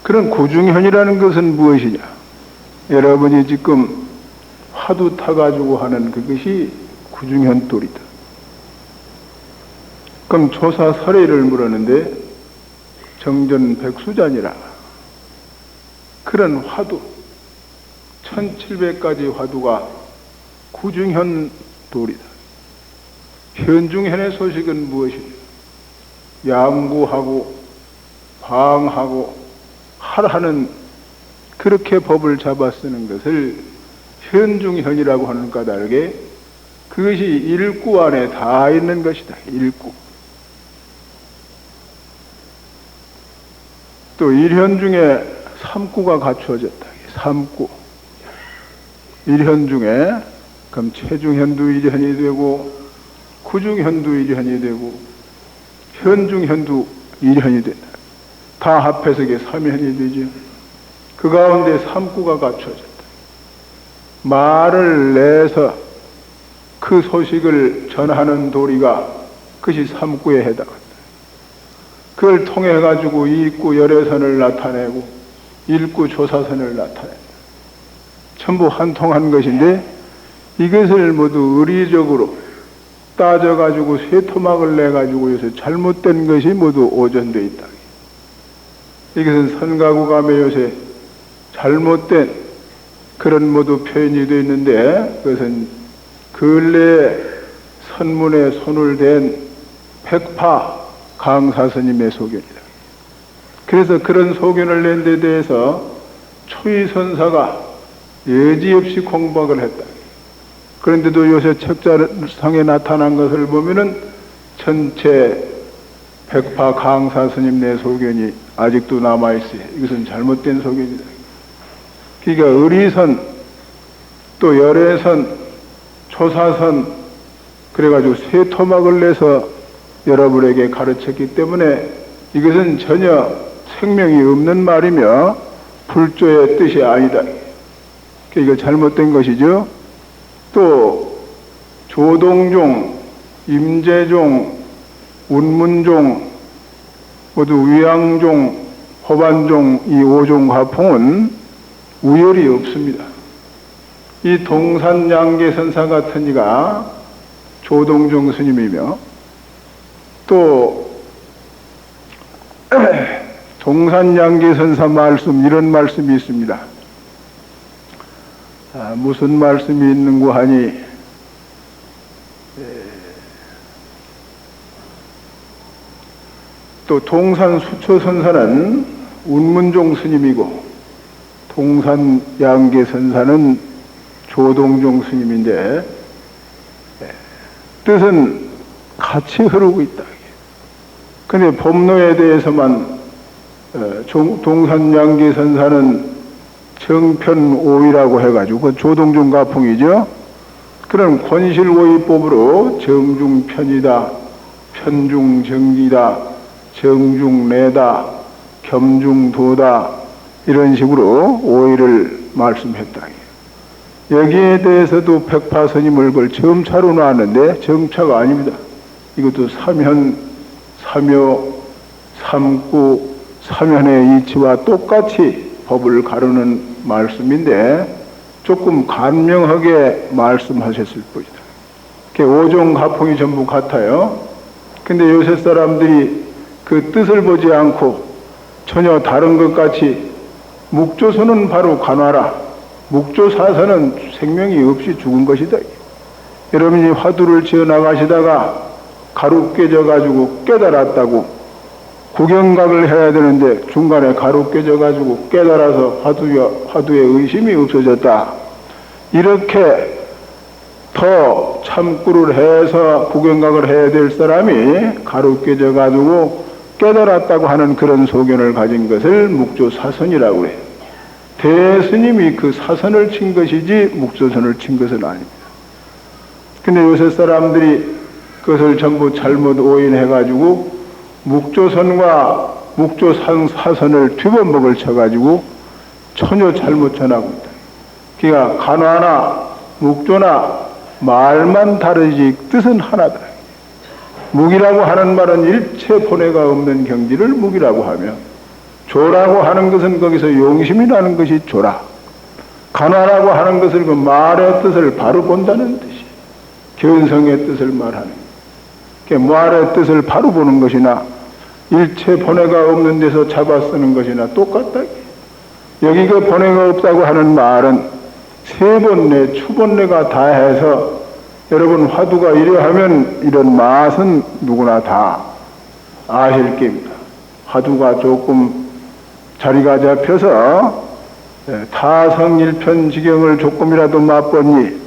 그런 구중현이라는 것은 무엇이냐? 여러분이 지금 화두 타가지고 하는 그것이 구중현돌이다. 그럼 조사 설의를 물었는데 정전백수잔이라 그런 화두 1700가지 화두가 구중현돌이다. 현중현의 소식은 무엇이냐? 양구하고 방하고 하라는 그렇게 법을 잡아 쓰는 것을 현중현이라고 하는 까닭에 그것이 일구 안에 다 있는 것이다. 일구. 또 일현 중에 삼구가 갖추어졌다. 삼구. 일현 중에 그럼 최중현도 일현이 되고 구중현도 일현이 되고 현중현도 일현이 된다. 다 합해서 이게 삼현이 되죠. 그 가운데 삼구가 갖춰졌다. 말을 내서 그 소식을 전하는 도리가 그것이 삼구에 해당한다. 그걸 통해 가지고 이구 열애선을 나타내고 일구 조사선을 나타낸다. 전부 한통한 것인데 이것을 모두 의리적으로 따져가지고 쇠토막을 내가지고 요새 잘못된 것이 모두 오전되어 있다. 이것은 선가구감에 요새 잘못된 그런 모두 표현이 되어 있는데 그것은 근래에 선문에 손을 댄 백파 강사스님의 소견이다. 그래서 그런 소견을 낸 데 대해서 초이선사가 여지없이 공박을 했다. 그런데도 요새 책자상에 나타난 것을 보면은 전체 백파 강사 스님네 소견이 아직도 남아있어요. 이것은 잘못된 소견이다. 그러니까 의리선, 또 열애선, 조사선, 그래가지고 세 토막을 내서 여러분에게 가르쳤기 때문에 이것은 전혀 생명이 없는 말이며 불조의 뜻이 아니다. 그러니까 잘못된 것이죠. 또 조동종, 임재종, 운문종, 모두 위양종, 호반종 이 5종 가풍은 우열이 없습니다. 이 동산양계선사 같은 이가 조동종 스님이며 또 동산양계선사 말씀 이런 말씀이 있습니다. 무슨 말씀이 있는고 하니 또 동산수초선사는 운문종 스님이고 동산양계선사는 조동종 스님인데 뜻은 같이 흐르고 있다. 그런데 법로에 대해서만 동산양계선사는 정편오이라고 해가지고 그 조동종 가풍이죠. 그런 권실오이법으로 정중편이다, 편중정기다, 정중내다, 겸중도다 이런 식으로 오이를 말씀했다. 여기에 대해서도 백파스님을 그걸 점차로 놨는데 정차가 아닙니다. 이것도 삼현, 삼요, 삼구, 삼현의 이치와 똑같이 법을 가르는 말씀인데 조금 간명하게 말씀하셨을 뿐이다. 오종 가풍이 전부 같아요. 근데 요새 사람들이 그 뜻을 보지 않고 전혀 다른 것 같이 묵조선은 바로 간화라, 묵조사선은 생명이 없이 죽은 것이다. 여러분이 화두를 지어 나가시다가 가루 깨져가지고 깨달았다고 구경각을 해야 되는데 중간에 가루 깨져가지고 깨달아서 화두에 의심이 없어졌다. 이렇게 더 참구를 해서 구경각을 해야 될 사람이 가루 깨져가지고 깨달았다고 하는 그런 소견을 가진 것을 묵조사선이라고 해요. 대스님이 그 사선을 친 것이지 묵조선을 친 것은 아닙니다. 근데 요새 사람들이 그것을 전부 잘못 오인해가지고 묵조선과 묵조사선을 뒤범벅을 쳐가지고 전혀 잘못 전하고 있다. 그러니까 간화나 묵조나 말만 다르지 뜻은 하나다. 묵이라고 하는 말은 일체 본해가 없는 경지를 묵이라고 하며 조라고 하는 것은 거기서 용심이라는 것이 조라. 간화라고 하는 것을 그 말의 뜻을 바로 본다는 뜻이, 견성의 뜻을 말하는. 그 말의 뜻을 바로 보는 것이나 일체 번뇌가 없는 데서 잡아 쓰는 것이나 똑같다. 여기 그 번뇌가 없다고 하는 말은 세번뇌, 추번뇌가 다 해서 여러분 화두가 이러하면 이런 맛은 누구나 다 아실 겁니다. 화두가 조금 자리가 잡혀서 타성일편 지경을 조금이라도 맛보니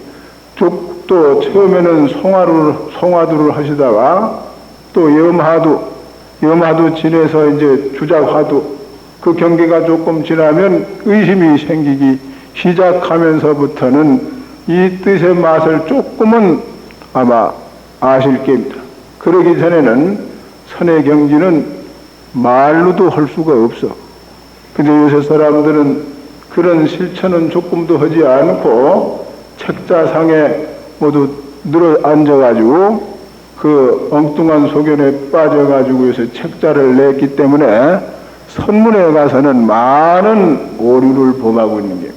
또 처음에는 송화두를 하시다가 또 염화두 지내서 이제 주작화두 그 경계가 조금 지나면 의심이 생기기 시작하면서부터는 이 뜻의 맛을 조금은 아마 아실 겁니다. 그러기 전에는 선의 경지는 말로도 할 수가 없어. 근데 요새 사람들은 그런 실천은 조금도 하지 않고 책자상에 모두 늘어 앉아가지고 그 엉뚱한 소견에 빠져가지고 요새 책자를 냈기 때문에 선문에 가서는 많은 오류를 범하고 있는 겁니다.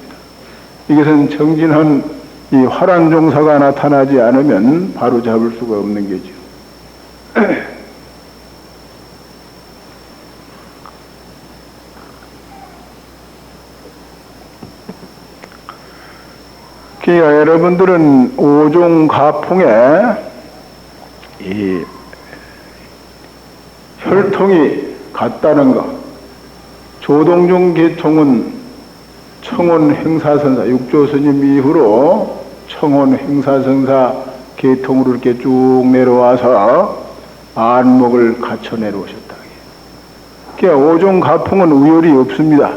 이것은 정진한 이 화란종사가 나타나지 않으면 바로 잡을 수가 없는 거죠. 그러니까 여러분들은 오종가풍에 이 혈통이 같다는 것, 조동종 계통은 청원 행사선사, 육조스님 이후로 청원 행사선사 계통으로 이렇게 쭉 내려와서 안목을 갖춰 내려오셨다. 그러니까 오종가풍은 우열이 없습니다.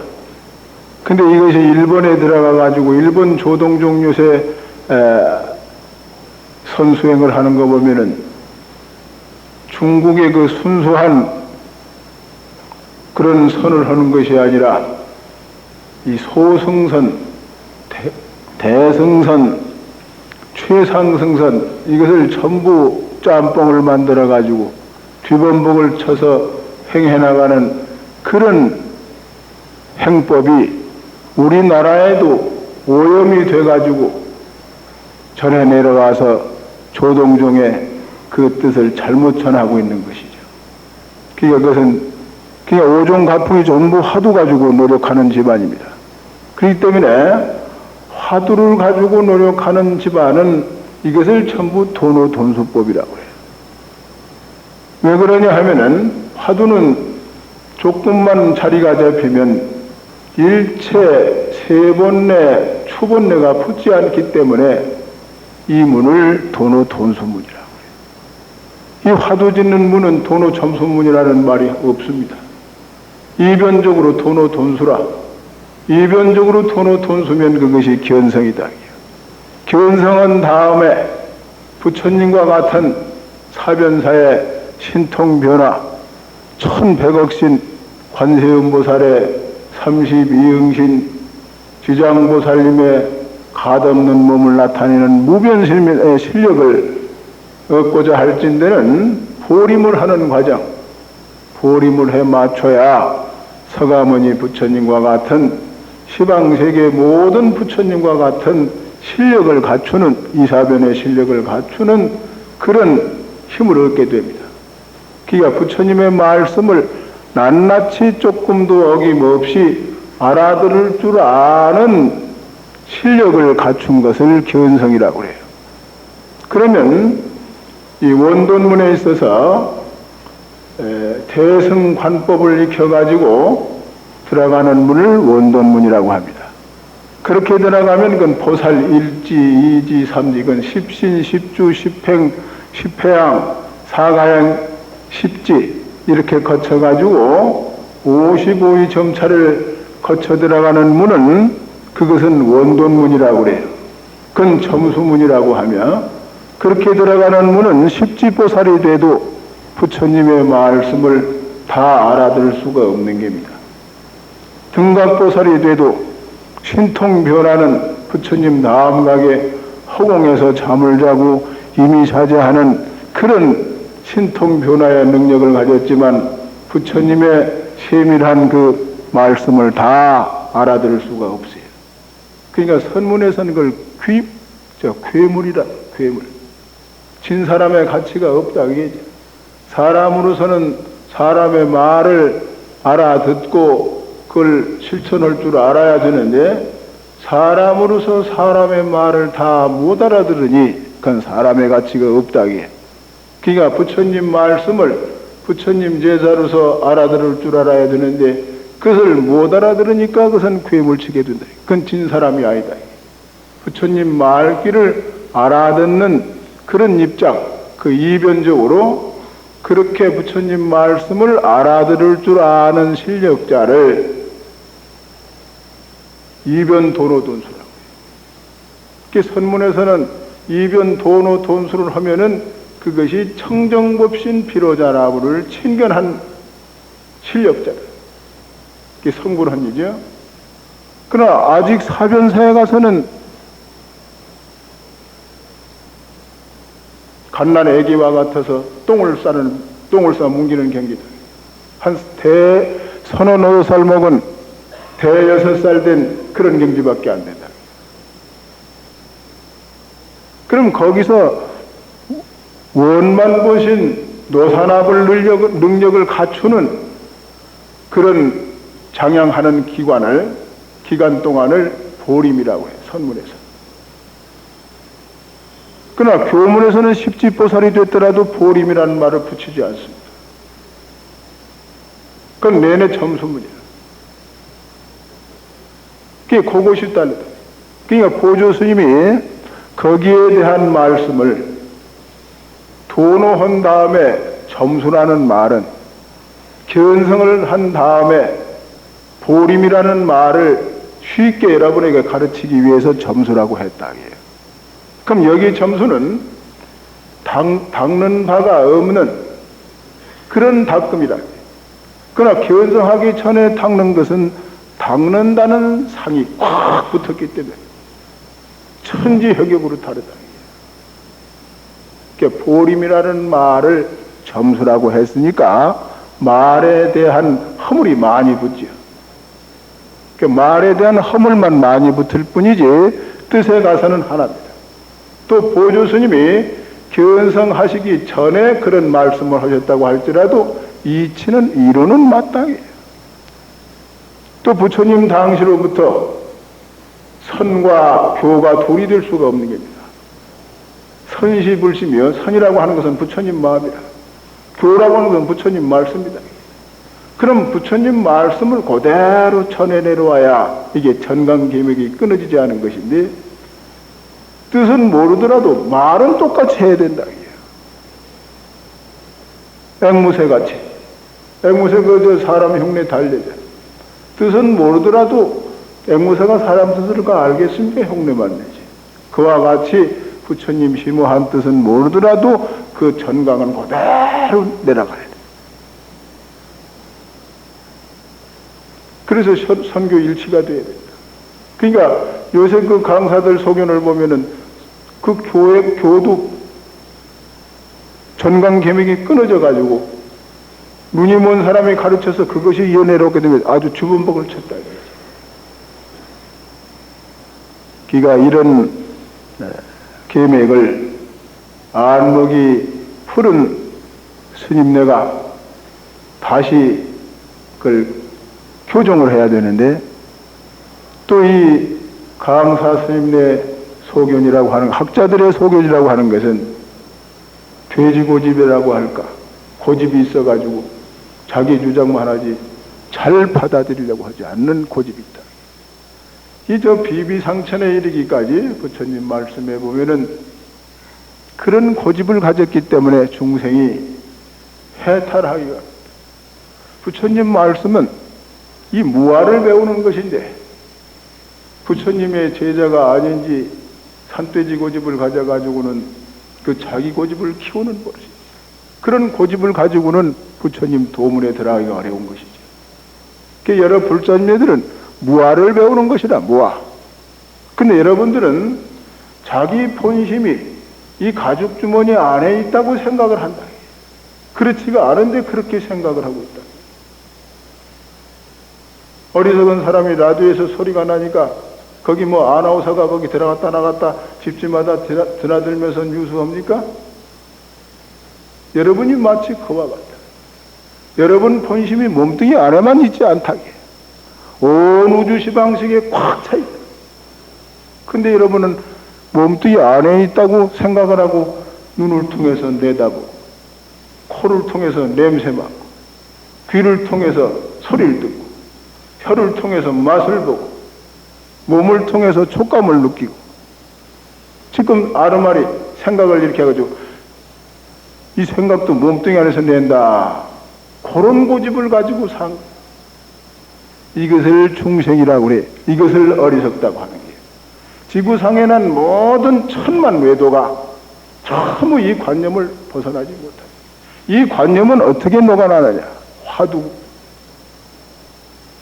근데 이것이 일본에 들어가 가지고 일본 조동종 요새 선수행을 하는 거 보면은 중국의 그 순수한 그런 선을 하는 것이 아니라 이 소승선, 대승선, 최상승선 이것을 전부 짬뽕을 만들어 가지고 뒤범벅을 쳐서 행해 나가는 그런 행법이 우리나라에도 오염이 돼가지고 전해 내려와서 조동종의 그 뜻을 잘못 전하고 있는 것이죠. 그러니까 그것은 그냥 오종가풍이 전부 화두 가지고 노력하는 집안입니다. 그렇기 때문에 화두를 가지고 노력하는 집안은 이것을 전부 돈오돈수법이라고 해요. 왜 그러냐 하면은 화두는 조금만 자리가 잡히면 일체 세번뇌, 추번뇌가 붙지 않기 때문에 이 문을 돈오돈수문이라고 해요. 이 화두 짓는 문은 돈오점수문이라는 말이 없습니다. 이변적으로 돈오돈수라. 이변적으로 돈오돈수면 그것이 견성이다. 견성은 다음에 부처님과 같은 사변사의 신통변화, 1100억신 관세음보살의 32응신 지장보살님의 가없는 몸을 나타내는 무변신의 실력을 얻고자 할진대는 보림을 하는 과정, 보림을 해 맞춰야 서가모니 부처님과 같은 시방세계 모든 부처님과 같은 실력을 갖추는 이사변의 실력을 갖추는 그런 힘을 얻게 됩니다. 그러니까 부처님의 말씀을 낱낱이 조금도 어김없이 알아들을 줄 아는 실력을 갖춘 것을 견성이라고 해요. 그러면 이 원돈문에 있어서 대승관법을 익혀가지고 들어가는 문을 원돈문이라고 합니다. 그렇게 들어가면 그건 보살 1지, 2지, 3지, 그건 십신, 십주, 십행, 십회양, 사가행, 십지 이렇게 거쳐가지고 55의 점차를 거쳐 들어가는 문은 그것은 원돈문이라고 그래요. 그건 점수문이라고 하며 그렇게 들어가는 문은 십지보살이 돼도 부처님의 말씀을 다 알아들을 수가 없는 겁니다. 등각보살이 돼도 신통변화는 부처님 다음각에 허공에서 잠을 자고 이미사제하는 그런 신통변화의 능력을 가졌지만 부처님의 세밀한 그 말씀을 다 알아들을 수가 없어요. 그러니까 선문에서는 그걸 괴물이다. 괴물. 진 사람의 가치가 없다. 이게 사람으로서는 사람의 말을 알아듣고 그걸 실천할 줄 알아야 되는데 사람으로서 사람의 말을 다 못 알아들으니 그건 사람의 가치가 없다. 이게. 그러니까 부처님 말씀을 부처님 제자로서 알아들을 줄 알아야 되는데 그것을 못 알아들으니까 그것은 괴물치게 된다. 그건 진 사람이 아니다. 부처님 말귀를 알아듣는 그런 입장, 그 이변적으로 그렇게 부처님 말씀을 알아들을 줄 아는 실력자를 이변도노돈수라고 해요. 그 선문에서는 이변도노돈수를 하면은 그것이 청정법신 비로자나부를 친견한 실력자다. 그게 성불한 일이죠. 그러나 아직 사변사에 가서는 갓난 애기와 같아서 똥을 싸 뭉기는 경기다. 한 서너 5살 먹은 6살 된 그런 경지밖에 안 된다. 그럼 거기서 원만 보신 노산압을 능력을 갖추는 그런 장양하는 기간 동안을 보림이라고 해요. 선문에서. 그러나 교문에서는 십지보살이 됐더라도 보림이라는 말을 붙이지 않습니다. 그건 내내 점수문이야. 그게 그것이 다르다. 그러니까 보조 스님이 거기에 대한 말씀을 도노한 다음에 점수라는 말은 견성을 한 다음에 보림이라는 말을 쉽게 여러분에게 가르치기 위해서 점수라고 했다. 그럼 여기 점수는 닦는 바가 없는 그런 닦음이다. 그러나 견성하기 전에 닦는 것은 닦는다는 상이 꽉 붙었기 때문에 천지혁역으로 다르다. 보림이라는 말을 점수라고 했으니까 말에 대한 허물이 많이 붙죠. 말에 대한 허물만 많이 붙을 뿐이지 뜻에 가서는 하나입니다. 또 보조스님이 견성하시기 전에 그런 말씀을 하셨다고 할지라도 이치는 이론은 마땅해요. 또 부처님 당시로부터 선과 교가 둘이 될 수가 없는 겁니다. 선시불시며 선이라고 하는 것은 부처님 마음이라 교라고 하는 것은 부처님 말씀이다. 그럼 부처님 말씀을 그대로 전해내려와야 이게 전강계맥이 끊어지지 않은 것인데 뜻은 모르더라도 말은 똑같이 해야 된다. 앵무새같이 앵무새 그저 사람 흉내 달래잖아. 뜻은 모르더라도 앵무새가 사람 뜻을 알겠으니까 흉내만 내지. 그와 같이 부처님 심오한 뜻은 모르더라도 그 전강은 그대로 내려가야 돼. 그래서 선교 일치가 돼야 된다. 그러니까 요새 그 강사들 소견을 보면은 그 교도 전강 계맥이 끊어져 가지고 눈이 먼 사람이 가르쳐서 그것이 연애롭게 되면 아주 주범벅을 쳤다. 그러니까 이런 계맥을 안목이 푸른 스님네가 다시 그걸 교정을 해야 되는데 또 이 강사 스님네 소견이라고 하는 학자들의 소견이라고 하는 것은 돼지고집이라고 할까 고집이 있어가지고 자기 주장만 하지 잘 받아들이려고 하지 않는 고집이 있다. 이 저 비비상천에 이르기까지 부처님 말씀해 보면은 그런 고집을 가졌기 때문에 중생이 해탈하기가 합니다. 부처님 말씀은 이 무아를 배우는 것인데 부처님의 제자가 아닌지 산돼지 고집을 가져가지고는 그 자기 고집을 키우는 버릇이죠. 그런 고집을 가지고는 부처님 도문에 들어가기가 어려운 것이죠. 그러니까 여러 불자님들은 무아를 배우는 것이다. 무아. 근데 여러분들은 자기 본심이 이 가죽 주머니 안에 있다고 생각을 한다. 그렇지가 않은데 그렇게 생각을 하고 있다. 어리석은 사람이 라디오에서 소리가 나니까 거기 뭐 아나운서가 거기 들어갔다 나갔다 집집마다 드나들면서 뉴스합니까? 여러분이 마치 그와 같다. 여러분 본심이 몸뚱이 안에만 있지 않다게 온 우주 시방식에 꽉 차 있다. 근데 여러분은 몸뚱이 안에 있다고 생각을 하고 눈을 통해서 내다보고 코를 통해서 냄새 맡고 귀를 통해서 소리를 듣고 혀를 통해서 맛을 보고 몸을 통해서 촉감을 느끼고 지금 아르마리 생각을 이렇게 해가지고 이 생각도 몸뚱이 안에서 낸다. 그런 고집을 가지고 산 이것을 중생이라고 그래. 이것을 어리석다고 하는 거예요. 지구상에 난 모든 천만 외도가 전부 이 관념을 벗어나지 못한다. 이 관념은 어떻게 녹아나느냐. 화두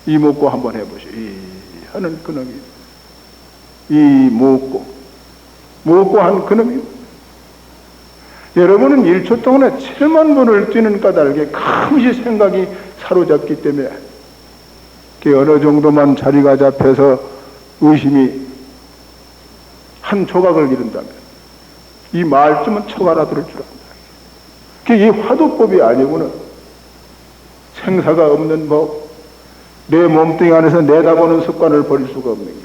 이목고 한번 해보시오. 이 하는 그놈이 이 목고 한 그놈이 여러분은 1초 동안에 7만 번을 뛰는 까닭에 감시 생각이 사로잡기 때문에 어느 정도만 자리가 잡혀서 의심이 한 조각을 이룬다면 이 말쯤은 척 알아들을 줄 안다. 이 화두법이 아니고는 생사가 없는 법, 내 몸뚱이 안에서 내다보는 습관을 버릴 수가 없는 거예요.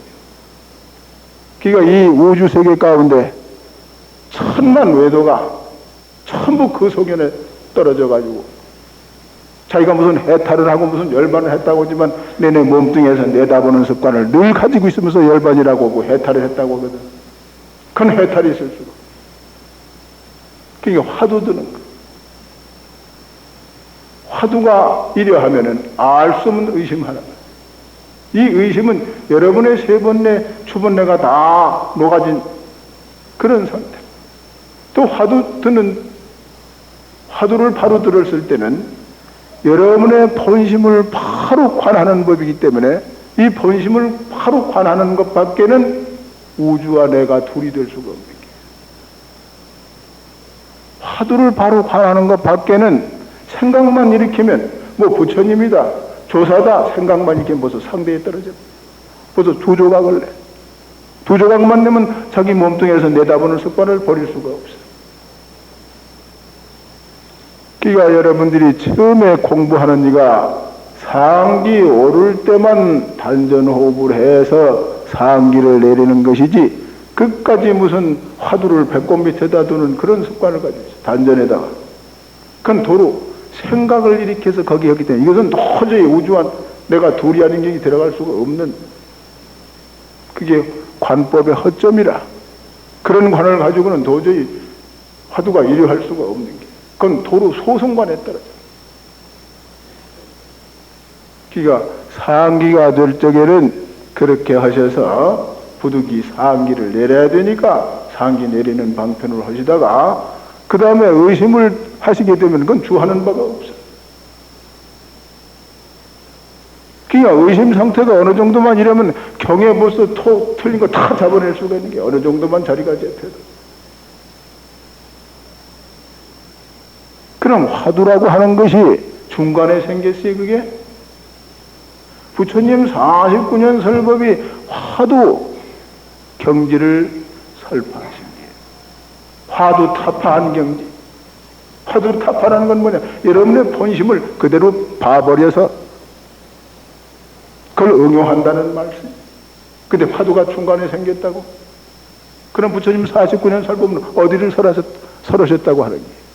그러니까 이 우주 세계 가운데 천만 외도가 전부 그 소견에 떨어져 가지고 자기가 무슨 해탈을 하고 무슨 열반을 했다고 하지만 내내 몸뚱이에서 내다보는 습관을 늘 가지고 있으면서 열반이라고 하고 해탈을 했다고 하거든. 그건 해탈이 있을 수가. 그러니까 화두 드는 거. 화두가 이려하면은 알 수 없는 의심하는 거예요. 이 의심은 여러분의 세 번뇌, 추번뇌가 다 녹아진 그런 상태. 또 화두를 바로 들었을 때는 여러분의 본심을 바로 관하는 법이기 때문에 이 본심을 바로 관하는 것 밖에는 우주와 내가 둘이 될 수가 없는 거예요. 화두를 바로 관하는 것 밖에는 생각만 일으키면 뭐 부처님이다, 조사다 생각만 이렇게 벌써 상대에 떨어져. 벌써 두 조각을 내. 두 조각만 내면 자기 몸뚱이에서 내다보는 습관을 버릴 수가 없어. 그러니까 여러분들이 처음에 공부하는 이가 상기 오를 때만 단전호흡을 해서 상기를 내리는 것이지 끝까지 무슨 화두를 배꼽 밑에다 두는 그런 습관을 가지고 있어. 단전에다가. 그건 도로 생각을 일으켜서 거기 했기 때문에 이것은 도저히 우주와 내가 둘이 아닌 게 들어갈 수가 없는 그게 관법의 허점이라. 그런 관을 가지고는 도저히 화두가 이루할 수가 없는 게. 그건 도로 소승관에 떨어져. 그러니까 상기가 될 적에는 그렇게 하셔서 부득이 상기를 내려야 되니까 상기 내리는 방편을 하시다가 그 다음에 의심을 하시게 되면 그건 주하는 바가 없어. 그러니까 의심 상태가 어느 정도만 이러면 경에 벌써 틀린 거 다 잡아낼 수가 있는 게 어느 정도만 자리가 잡혀도. 그럼 화두라고 하는 것이 중간에 생겼어요, 그게? 부처님 49년 설법이 화두 경지를 설파하신 거예요. 화두 타파한 경지. 화두 타파라는 건 뭐냐? 여러분의 본심을 그대로 봐버려서 그걸 응용한다는 말씀. 근데 화두가 중간에 생겼다고? 그럼 부처님 49년 설법은 어디를 설하셨다고 하는 거예요?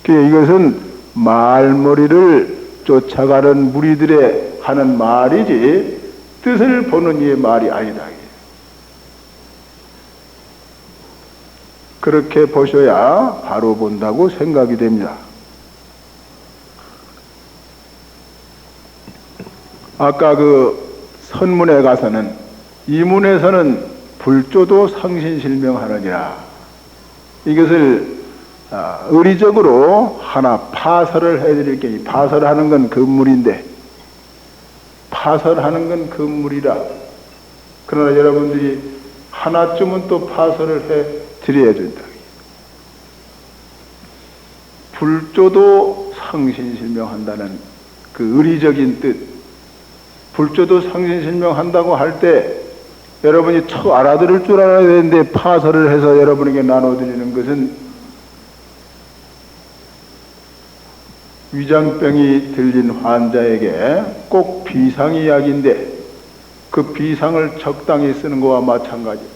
이것은 말머리를 쫓아가는 무리들의 하는 말이지 뜻을 보는 이의 말이 아니다. 그렇게 보셔야 바로 본다고 생각이 됩니다. 아까 그 선문에 가서는 이문에서는 불조도 상신실명하느니라. 이것을 의리적으로 하나 파설을 해드릴게요. 파설하는 건 건물인데 파설하는 건 건물이라. 그러나 여러분들이 하나쯤은 또 파설을 해드려야 된다. 불조도 상신실명한다는 그 의리적인 뜻, 불조도 상신실명한다고 할 때 여러분이 척 알아들을 줄 알아야 되는데 파설을 해서 여러분에게 나눠드리는 것은 위장병이 들린 환자에게 꼭 비상 이야기인데 그 비상을 적당히 쓰는 것과 마찬가지예요.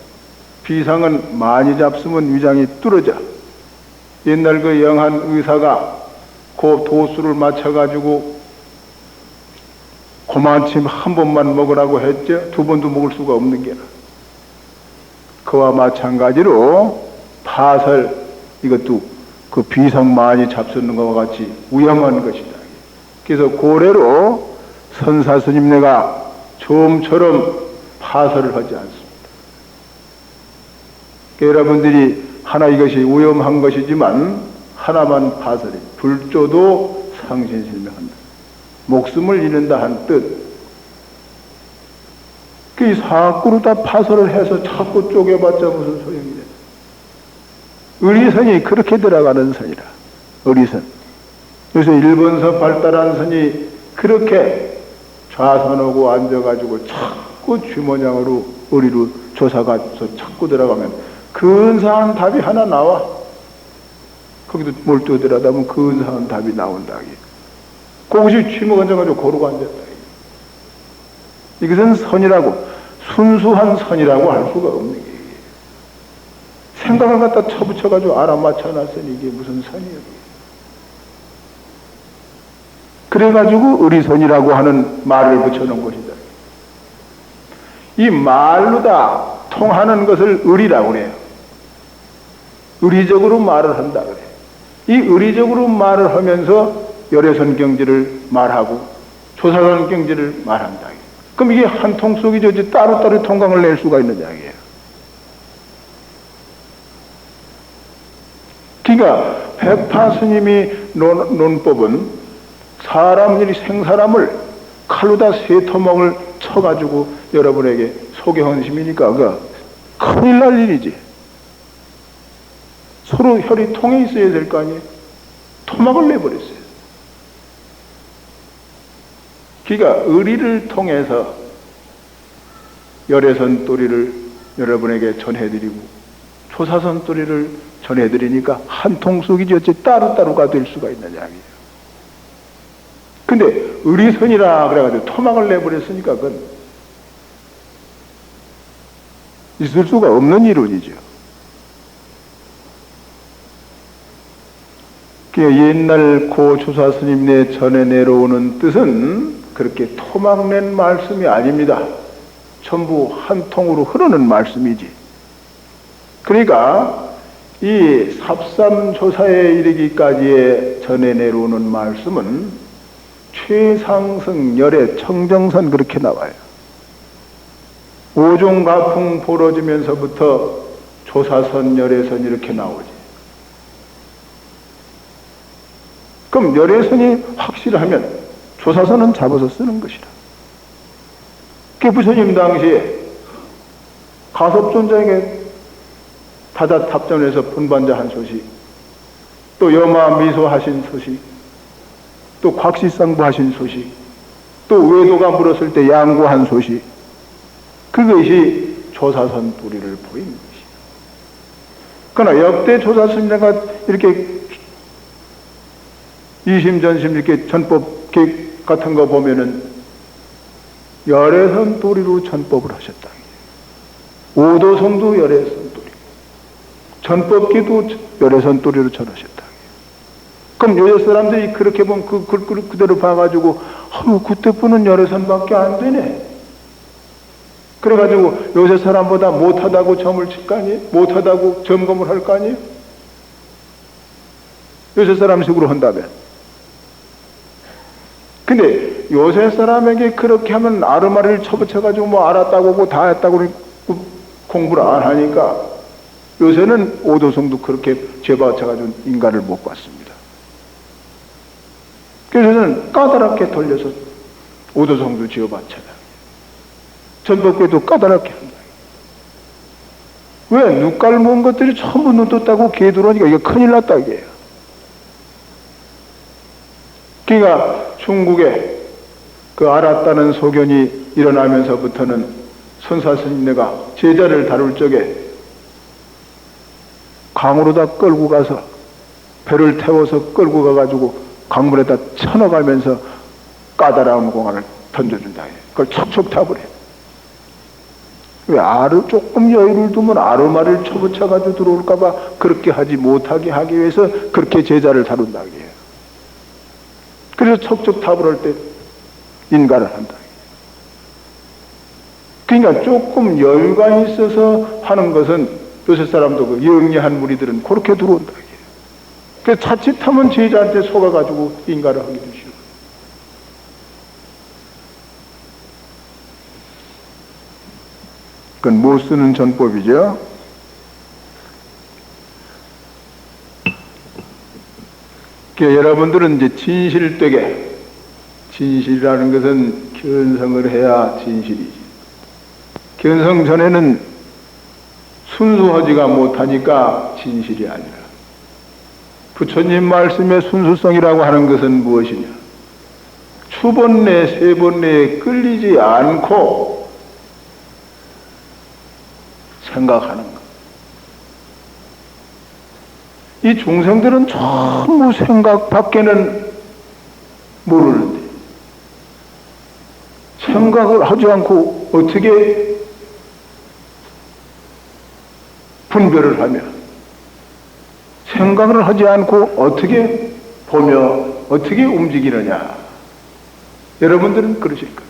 비상은 많이 잡수면 위장이 뚫어져. 옛날 그 영한 의사가 그 도수를 맞춰가지고 고만침 한 번만 먹으라고 했죠. 두 번도 먹을 수가 없는 게라. 그와 마찬가지로 파설 이것도 그 비상 많이 잡수는 것과 같이 위험한 것이다. 그래서 고래로 선사스님네가 좀처럼 파설을 하지 않습니다. 여러분들이 하나 이것이 위험한 것이지만 하나만 파설이 불조도 상신실명한다. 목숨을 잃는다 한 뜻. 그 사꾸로 다 파설을 해서 자꾸 쪼개봤자 무슨 소용이 돼. 의리선이 그렇게 들어가는 선이라. 의리선. 그래서 일본서 발달한 선이 그렇게 좌선하고 앉아가지고 자꾸 주모양으로 의리로 조사가서 자꾸 들어가면 근사한 답이 하나 나와. 거기도 몰두 들여다보면 근사한 답이 나온다. 그것이 쥐목 앉아가지고 고르고 앉았다. 이것은 선이라고, 순수한 선이라고 할 수가 없는 게. 생각을 갖다 쳐붙여가지고 알아맞혀놨으니 이게 무슨 선이에요. 그래가지고 의리선이라고 하는 말을 붙여놓은 것이다. 이 말로 다 통하는 것을 의리라고 그래요. 의리적으로 말을 한다 그래. 이 의리적으로 말을 하면서 열애선 경지를 말하고 조사선 경지를 말한다. 그럼 이게 한 통 속이지 따로따로 통강을 낼 수가 있는 이야기예요. 그러니까 백파 스님이 논법은 사람들이 생사람을 칼로다 세 토막을 쳐가지고 여러분에게 소개한 심이니까 그거 큰일 날 일이지. 서로 혈이 통해 있어야 될 거 아니에요. 토막을 내버렸어요. 그러니까 의리를 통해서 열애선 또리를 여러분에게 전해드리고 초사선 또리를 전해드리니까 한 통속이지 어째 따로따로가 될 수가 있는 이야기예요. 근데 의리선이라 그래가지고 토막을 내버렸으니까 그건 있을 수가 없는 이론이죠. 옛날 고조사 스님네 전해 내려오는 뜻은 그렇게 토막낸 말씀이 아닙니다. 전부 한 통으로 흐르는 말씀이지. 그러니까 이 삽삼조사에 이르기까지의 전해 내려오는 말씀은 최상승 열애 청정선 그렇게 나와요. 오종가풍 벌어지면서부터 조사선 열애선 이렇게 나오지. 그럼 열애선이 확실하면 조사선은 잡아서 쓰는 것이라. 부처님 당시에 가섭존자에게 다자 탑전에서 분반자 한 소식, 또 여마 미소하신 소식, 또 곽시상부 하신 소식, 또 외도가 물었을 때 양구한 소식, 그것이 조사선 뿌리를 보이는 것이야. 그러나 역대 조사선자가 이렇게 이심전심 이렇게 전법 계획 같은 거 보면은 열애선 도리로 전법을 하셨다. 오도성도 열애선 도리, 전법기도 열애선 도리로 전하셨다. 그럼 요새 사람들이 그렇게 보면 그대로 봐가지고 그때 분은 열애선밖에 안 되네. 그래가지고 요새 사람보다 못하다고 점을 칠 거 아니에요? 못하다고 점검을 할 거 아니에요? 요새 사람식으로 한다면. 근데 요새 사람에게 그렇게 하면 아르마리를 쳐붙여가지고 뭐 알았다고 뭐 다 했다고 공부를 안 하니까 요새는 오도성도 그렇게 죄받쳐가지고 인가를 못 받습니다. 그래서 저는 까다롭게 돌려서 오도성도 지어받쳐라. 전법계도 까다롭게 한다. 왜? 눈깔 모은 것들이 전부 눈 떴다고 개 들어오니까 이게 큰일 났다 이게요. 그러니까 중국에 그 알았다는 소견이 일어나면서부터는 선사스님네가 제자를 다룰 적에 강으로다 끌고 가서 배를 태워서 끌고 가가지고 강물에다 쳐넣어가면서 까다로운 공안을 던져준다. 그걸 척척 타버려. 왜 조금 여유를 두면 아르마를 쳐붙여가지고 들어올까봐 그렇게 하지 못하게 하기 위해서 그렇게 제자를 다룬다. 그래서 척척 타버릴 때 인가를 한다. 그러니까 조금 여유가 있어서 하는 것은 요새 사람도 그 영리한 무리들은 그렇게 들어온다. 그래서 자칫하면 제자한테 속아가지고 인가를 하기도 쉬워. 그건 못 쓰는 전법이죠. 그러니까 여러분들은 이제 진실되게, 진실이라는 것은 견성을 해야 진실이지. 견성 전에는 순수하지가 못하니까 진실이 아니라, 부처님 말씀의 순수성이라고 하는 것은 무엇이냐? 추번내 세번내에 끌리지 않고 생각하는 것. 이 중생들은 전부 생각 밖에는 모르는데, 생각을 하지 않고 어떻게 분별을 하며, 생각을 하지 않고 어떻게 보며 어떻게 움직이느냐. 여러분들은 그러실 거예요.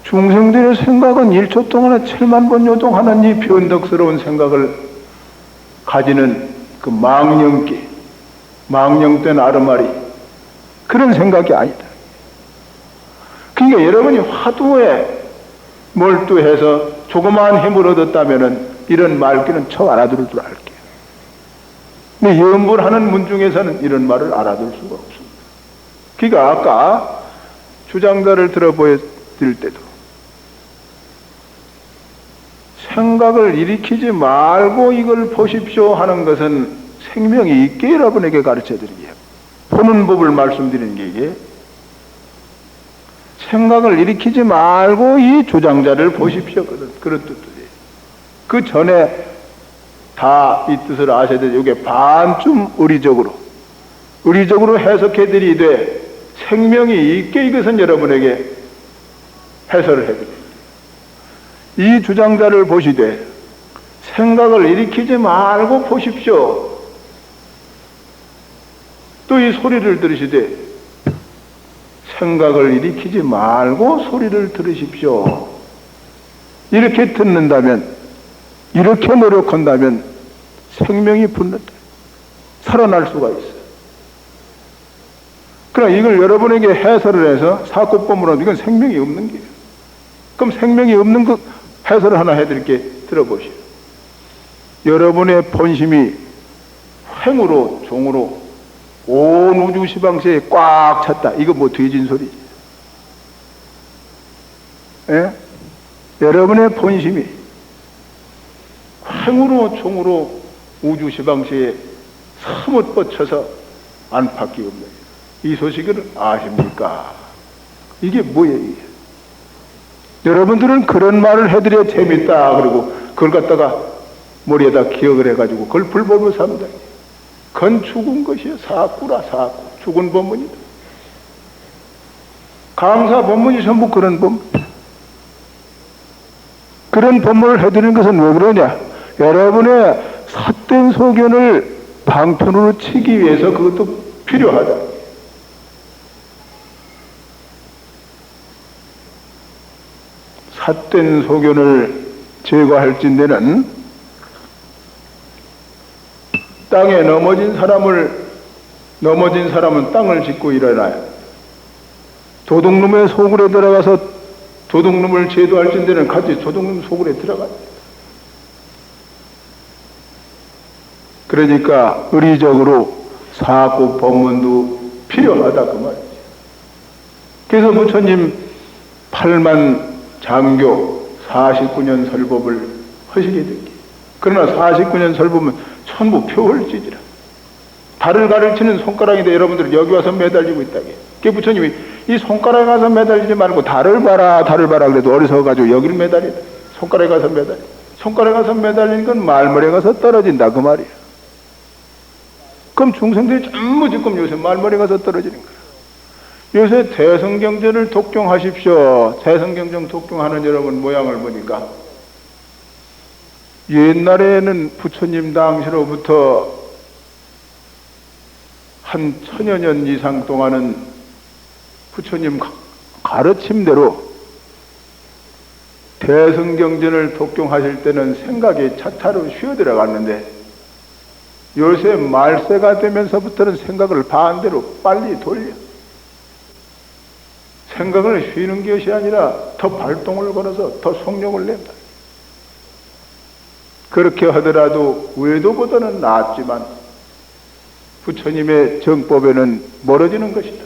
중생들의 생각은 1초 동안에 7만 번 요동하는 이 변덕스러운 생각을 가지는 그 망령기, 망령된 아르마리, 그런 생각이 아니다. 그러니까 여러분이 화두에 몰두해서 조그마한 힘을 얻었다면은 이런 말귀는 척 알아들을 줄 알게요. 근데 염불하는 문 중에서는 이런 말을 알아들 수가 없습니다. 그러니까 아까 주장자를 들어보여드릴 때도 생각을 일으키지 말고 이걸 보십시오 하는 것은 생명이 있게 여러분에게 가르쳐드리게요. 보는 법을 말씀드리는 게 이게 생각을 일으키지 말고 이 주장자를 보십시오. 그런 뜻이에요. 그 전에 다 이 뜻을 아셔야 돼요. 이게 반쯤 의리적으로 해석해드리되 생명이 있게 이것은 여러분에게 해설을 해드립니다. 이 주장자를 보시되 생각을 일으키지 말고 보십시오. 또 이 소리를 들으시되 생각을 일으키지 말고 소리를 들으십시오. 이렇게 듣는다면, 이렇게 노력한다면 생명이 붙는다. 살아날 수가 있어요. 그러나 이걸 여러분에게 해설을 해서 사고법으로 이건 생명이 없는 게예요. 그럼 생명이 없는 것 해설을 하나 해드릴게 들어보시오. 여러분의 본심이 횡으로 종으로 온 우주 시방세에 꽉 찼다. 이거 뭐 뒤진 소리지. 예? 여러분의 본심이 횡으로 종으로 우주 시방세에 사뭇 뻗쳐서 안팎이 없는 이 소식을 아십니까? 이게 뭐예요? 이게? 여러분들은 그런 말을 해드려야 재밌다 그러고 그걸 갖다가 머리에다 기억을 해가지고 그걸 불법으로 삽니다. 그건 죽은 것이요. 사구라 사구. 죽은 법문이다. 강사 법문이 전부 그런 법문. 그런 법문을 해드리는 것은 왜 그러냐? 여러분의 삿된 소견을 방편으로 치기 위해서 그것도 필요하다. 삿된 소견을 제거할진대는 땅에 넘어진 사람은 땅을 짚고 일어나요. 도둑놈의 소굴에 들어가서 도둑놈을 제도할진대는 같이 도둑놈 소굴에 들어가요. 그러니까 의리적으로 사고 법문도 필요하다 그 말이지. 그래서 부처님 8만 장교 49년 설법을 하시게 됐기. 그러나 49년 설법은 전부 표월지지라. 달을 가르치는 손가락인데 여러분들은 여기 와서 매달리고 있다게. 그 부처님이 이 손가락에 가서 매달리지 말고 달을 봐라 그래도 어리석어가지고 여기를 매달리다. 손가락에 가서 매달려. 손가락에 가서 매달리는 건 말머리에 가서 떨어진다 그 말이야. 그럼 중생들이 전부 지금 요새 말머리에 가서 떨어지는 거야. 요새 대성경전을 독경하십시오. 대성경전 독경하는 여러분 모양을 보니까 옛날에는 부처님 당시로부터 한 1000여 년 이상 동안은 부처님 가르침대로 대성경전을 독경하실 때는 생각이 차차로 쉬어 들어갔는데 요새 말세가 되면서부터는 생각을 반대로 빨리 돌려. 생각을 쉬는 것이 아니라 더 발동을 걸어서 더 속력을 낸다. 그렇게 하더라도 외도보다는 낫지만 부처님의 정법에는 멀어지는 것이다.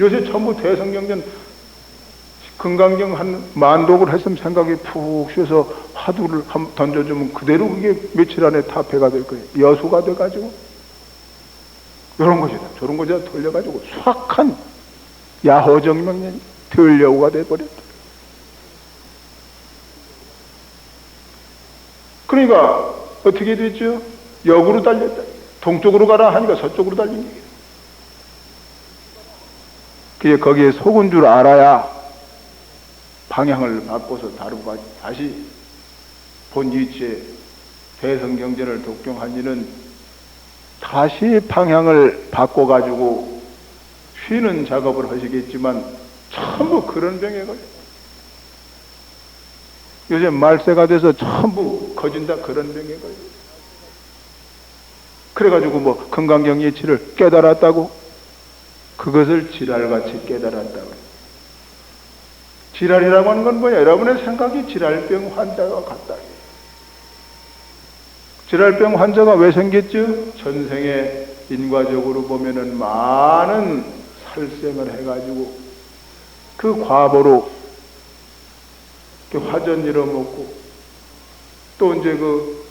요새 전부 대성경전 금강경 한 만독을 했으면 생각이 푹 쉬어서 화두를 던져주면 그대로 그게 며칠 안에 타패가 될 거예요. 여수가 돼가지고 이런 것이다 저런 것이다 돌려가지고 수확한 야호정명년이 들려오가 돼버렸다. 그러니까 어떻게 됐죠? 역으로 달렸다. 동쪽으로 가라 하니까 서쪽으로 달린 얘기예요. 그게 거기에 속은 줄 알아야 방향을 바꿔서 다시 본 위치에 대성경전을 독경한 이는 다시 방향을 바꿔가지고 쉬는 작업을 하시겠지만 전부 그런 병에 걸려. 요새 말세가 돼서 전부 거진다 그런 병에 걸려. 그래가지고 뭐 금강경 이치를 깨달았다고 그것을 지랄같이 깨달았다고. 지랄이라고 하는 건 뭐냐? 여러분의 생각이 지랄병 환자가 같다. 지랄병 환자가 왜 생겼죠? 전생에 인과적으로 보면은 많은 살생을 해가지고 그 과보로 화전 잃어먹고 또 이제 그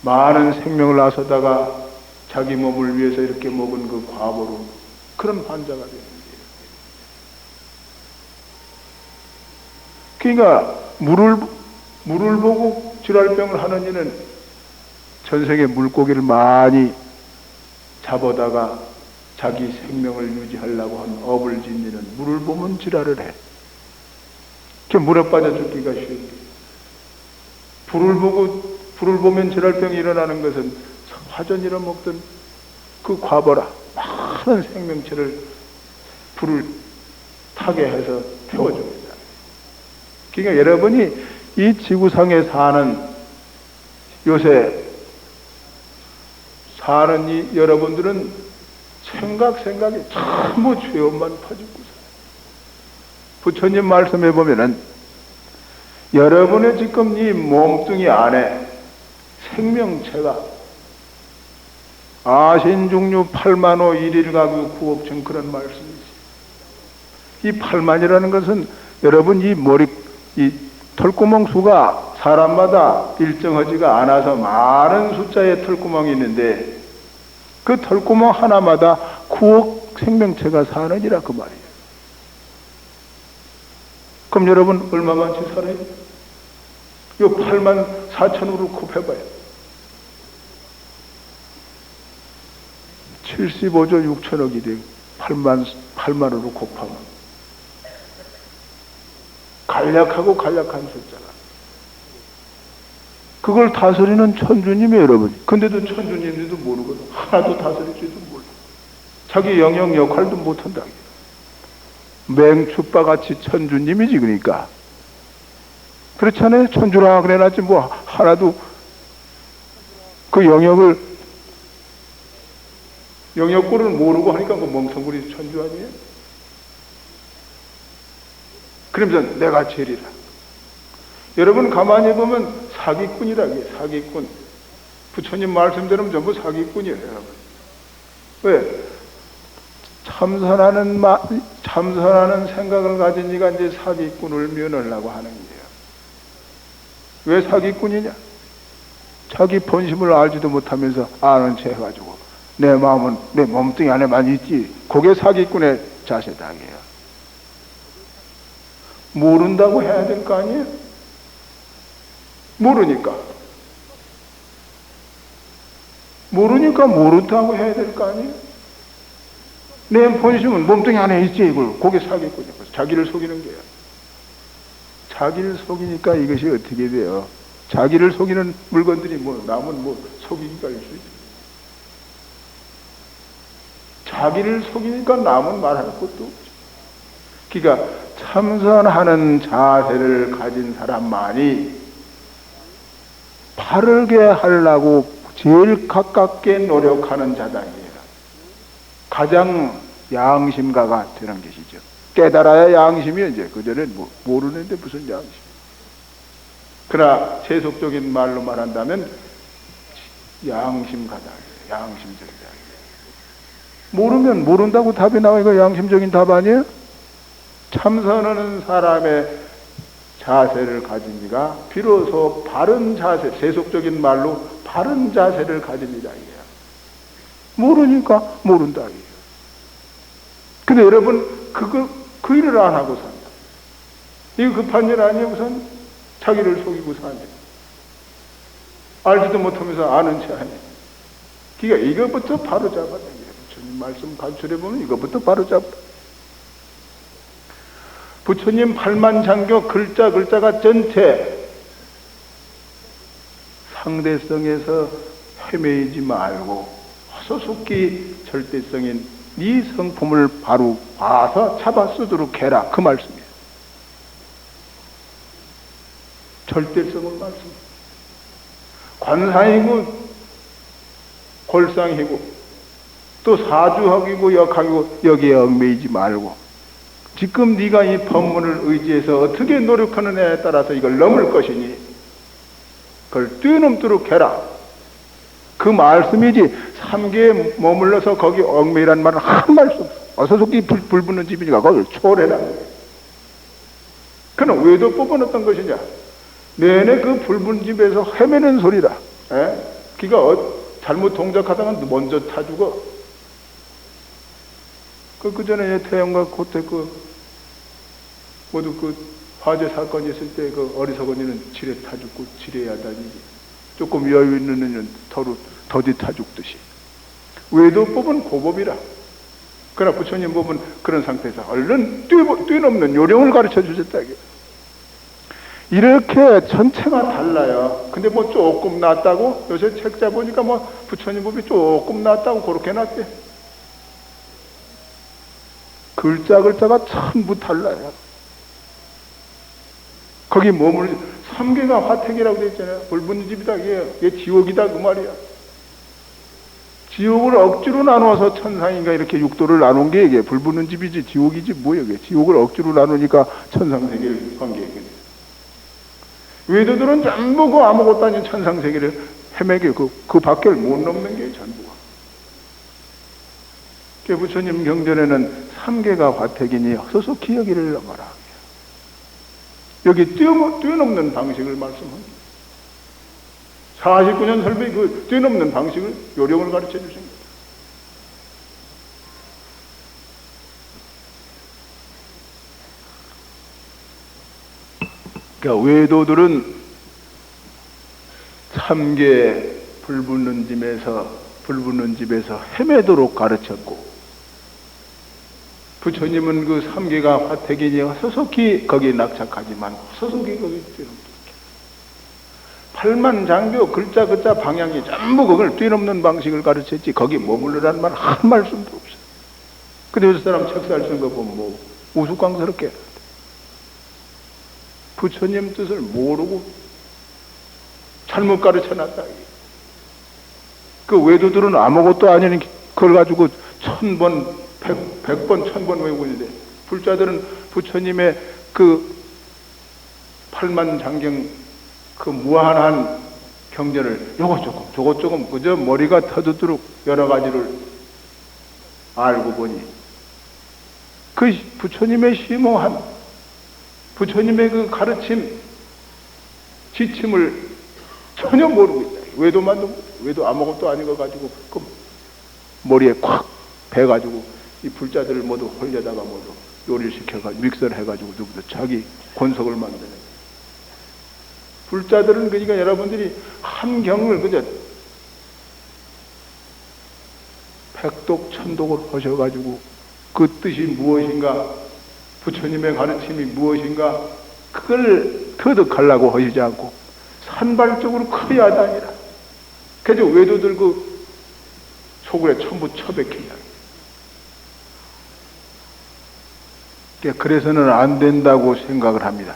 많은 생명을 나서다가 자기 몸을 위해서 이렇게 먹은 그 과보로 그런 환자가 되는 거예요. 그러니까 물을 보고 질환병을 하는 이는 전생에 물고기를 많이 잡아다가 자기 생명을 유지하려고 한 업을 짓는 물을 보면 지랄을 해. 그 물에 빠져 죽기가 쉬운데 불을 보면 질환병이 일어나는 것은 화전 잃어먹던 그 과보라 많은 생명체를 불을 타게 해서 태워줍니다. 그러니까 여러분이 이 지구상에 요새 사는 이 여러분들은 생각이 전부 죄업만 퍼지고 있어요. 부처님 말씀해 보면은 여러분의 지금 이 몸뚱이 안에 생명체가 아신중류 8만호 1일가구 9억천 그런 말씀이 있어요. 이 8만이라는 것은 여러분 이 털구멍 수가 사람마다 일정하지가 않아서 많은 숫자의 털구멍이 있는데 그 털구멍 하나마다 9억 생명체가 사는이라 그 말이에요. 그럼 여러분 얼마만치 살아요? 이 8만 4천으로 곱해봐요. 75조 6천억이 돼요. 8만으로 곱하면. 간략한 숫자가. 그걸 다스리는 천주님이에요, 여러분. 근데도 천주님들도 모르거든. 하나도 다스릴지도 몰라. 자기 영역 역할도 못한다. 맹추바 같이 천주님이지, 그러니까. 그렇잖아요. 천주라 그래놨지, 뭐, 하나도 그 영역권을 모르고 하니까 그 멍텅구리 천주 아니에요? 그러면서 내가 제일이라. 여러분 가만히 보면 사기꾼이라 그래요. 사기꾼. 부처님 말씀대로 전부 사기꾼이에요, 여러분. 왜? 참선하는 생각을 가진 이가 이제 사기꾼을 면하려고 하는 거예요. 왜 사기꾼이냐? 자기 본심을 알지도 못하면서 아는 체 해가지고 내 마음은 내 몸뚱이 안에만 있지. 그게 사기꾼의 자세다. 이게요. 모른다고 해야 될 거 아니에요? 모르니까 모른다고 해야 될 거 아니에요? 내 본심은 몸뚱이 안에 있지. 이걸 그게 사기꾼이고 자기를 속이는 게요. 자기를 속이니까 이것이 어떻게 돼요? 자기를 속이는 물건들이 뭐 남은 뭐 속이기가 있어요. 자기를 속이니까 남은 말할 것도 없죠. 그러니까 참선하는 자세를 가진 사람만이 바르게 하려고 제일 가깝게 노력하는 자당이에요. 가장 양심가가 되는 것이죠. 깨달아야 양심이 이제 그전에 모르는데 무슨 양심. 그러나 세속적인 말로 말한다면 양심가다. 양심적이다. 모르면 모른다고 답이 나오니까 양심적인 답 아니에요? 참선하는 사람의 자세를 가진 이가 비로소 바른 자세, 세속적인 말로 바른 자세를 가집니다. 모르니까 모른다. 근데 여러분 그 일을 안 하고 산다. 이거 급한 일 아니에요? 우선 자기를 속이고 사냐. 알지도 못하면서 아는 체 하냐. 그러니까 이것부터 바로 잡아야 돼요. 부처님 말씀 가르쳐보면 이것부터 바로 잡아. 부처님 팔만장교 글자가 전체 상대성에서 헤매이지 말고 허소속기 절대성인 네 성품을 바로 봐서 잡아 쓰도록 해라. 그 말씀이에요. 절대성을 말씀이에요. 관상이고 골상이고 또 사주학이고 역학이고 여기에 얽매이지 말고 지금 네가 이 법문을 의지해서 어떻게 노력하느냐에 따라서 이걸 넘을 것이니 그걸 뛰어넘도록 해라. 그 말씀이지 삼계에 머물러서 거기 얽매이란 말은 한 말씀. 어서속히 불 붙는 집이니까 거기를 초월해라. 그는 외도법은 어떤 것이냐? 내내 그 불 붙는 집에서 헤매는 소리다. 기가 잘못 동작하다가 먼저 타 죽어. 그 전에 태영과 그때 모두 화재 사건이 있을 때 어리석은이는 지뢰 타 죽고 지뢰야 다니지. 조금 여유 있는 애는 더디 타 죽듯이. 외도법은 고법이라. 그러나 부처님 법은 그런 상태에서 얼른 뛰어넘는 요령을 가르쳐 주셨다. 이렇게 전체가 달라요. 근데 뭐 조금 낫다고? 요새 책자 보니까 뭐 부처님 법이 조금 낫다고 그렇게 낫대. 글자가 전부 달라요. 거기 삼계가 화택이라고 되어 있잖아요. 불붙는 집이다. 이게 지옥이다. 그 말이야. 지옥을 억지로 나누어서 천상인가 이렇게 육도를 나눈 게 이게 불붙는 집이지 지옥이지 뭐야. 이게 지옥을 억지로 나누니까 천상세계를 관계했거든. 외도들은 전부 그 아무것도 아닌 천상세계를 헤매게 그 밖을 못 넘는 게 전부가. 부처님 경전에는 삼계가 화택이니 소속히 여기를 넘어라. 여기 뛰어넘는 방식을 말씀합니다. 49년 설배 그 뛰어넘는 방식을 요령을 가르쳐 주신 겁니다. 그러니까 외도들은 삼계 불붙는 집에서 헤매도록 가르쳤고 부처님은 그 삼계가 화택이니 소속히 거기에 낙착하지만 소속히 거기 뛰어넘도록 팔만장교 글자 방향이 전부 그걸 뛰어넘는 방식을 가르쳤지 거기 머물러라는 말 한 말씀도 없어요. 근데 요새 사람 책살 쓴 거 보면 뭐 우스꽝스럽게 부처님 뜻을 모르고 잘못 가르쳐놨다. 그 외도들은 아무것도 아닌 그걸 가지고 1000번 100번 1000번 외우고 있는데 불자들은 부처님의 그 팔만장경 그 무한한 경전을 요것 조금 그저 머리가 터지도록 여러 가지를 알고 보니 그 부처님의 심오한 부처님의 그 가르침 지침을 전혀 모르고 있다. 외도만 외도 아무것도 아닌 거 가지고 그 머리에 콱 베가지고 이 불자들을 모두 홀려다가 모두 요리를 시켜가지고 믹서를 해가지고 누구도 자기 권속을 만드는 불자들은 그러니까 여러분들이 한경을 그저 백독천독을 하셔가지고 그 뜻이 무엇인가 부처님의 가르침이 무엇인가 그걸 터득하려고 하시지 않고 산발적으로 커야 다니라. 그래서 외도들 그 소굴에 전부 처박힌다. 그래서는 안 된다고 생각을 합니다.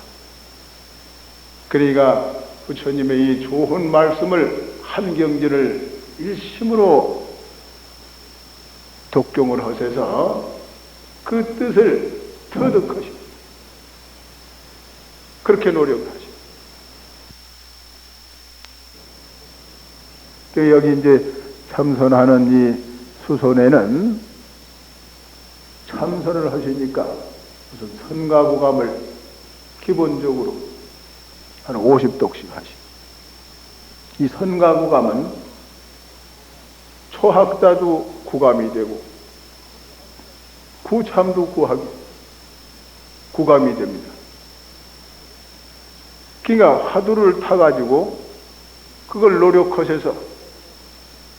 그러니까 부처님의 이 좋은 말씀을 한경지를 일심으로 독경을 하셔서 그 뜻을 터득하시고 그렇게 노력하시고 여기 이제 참선하는 이 수손에는 참선을 하시니까 무슨 선가구감을 기본적으로 한 50독씩 하시고 이 선가구감은 초학자도 구감이 되고 구참도 구감이 됩니다. 그러니까 화두를 타가지고 그걸 노력하셔서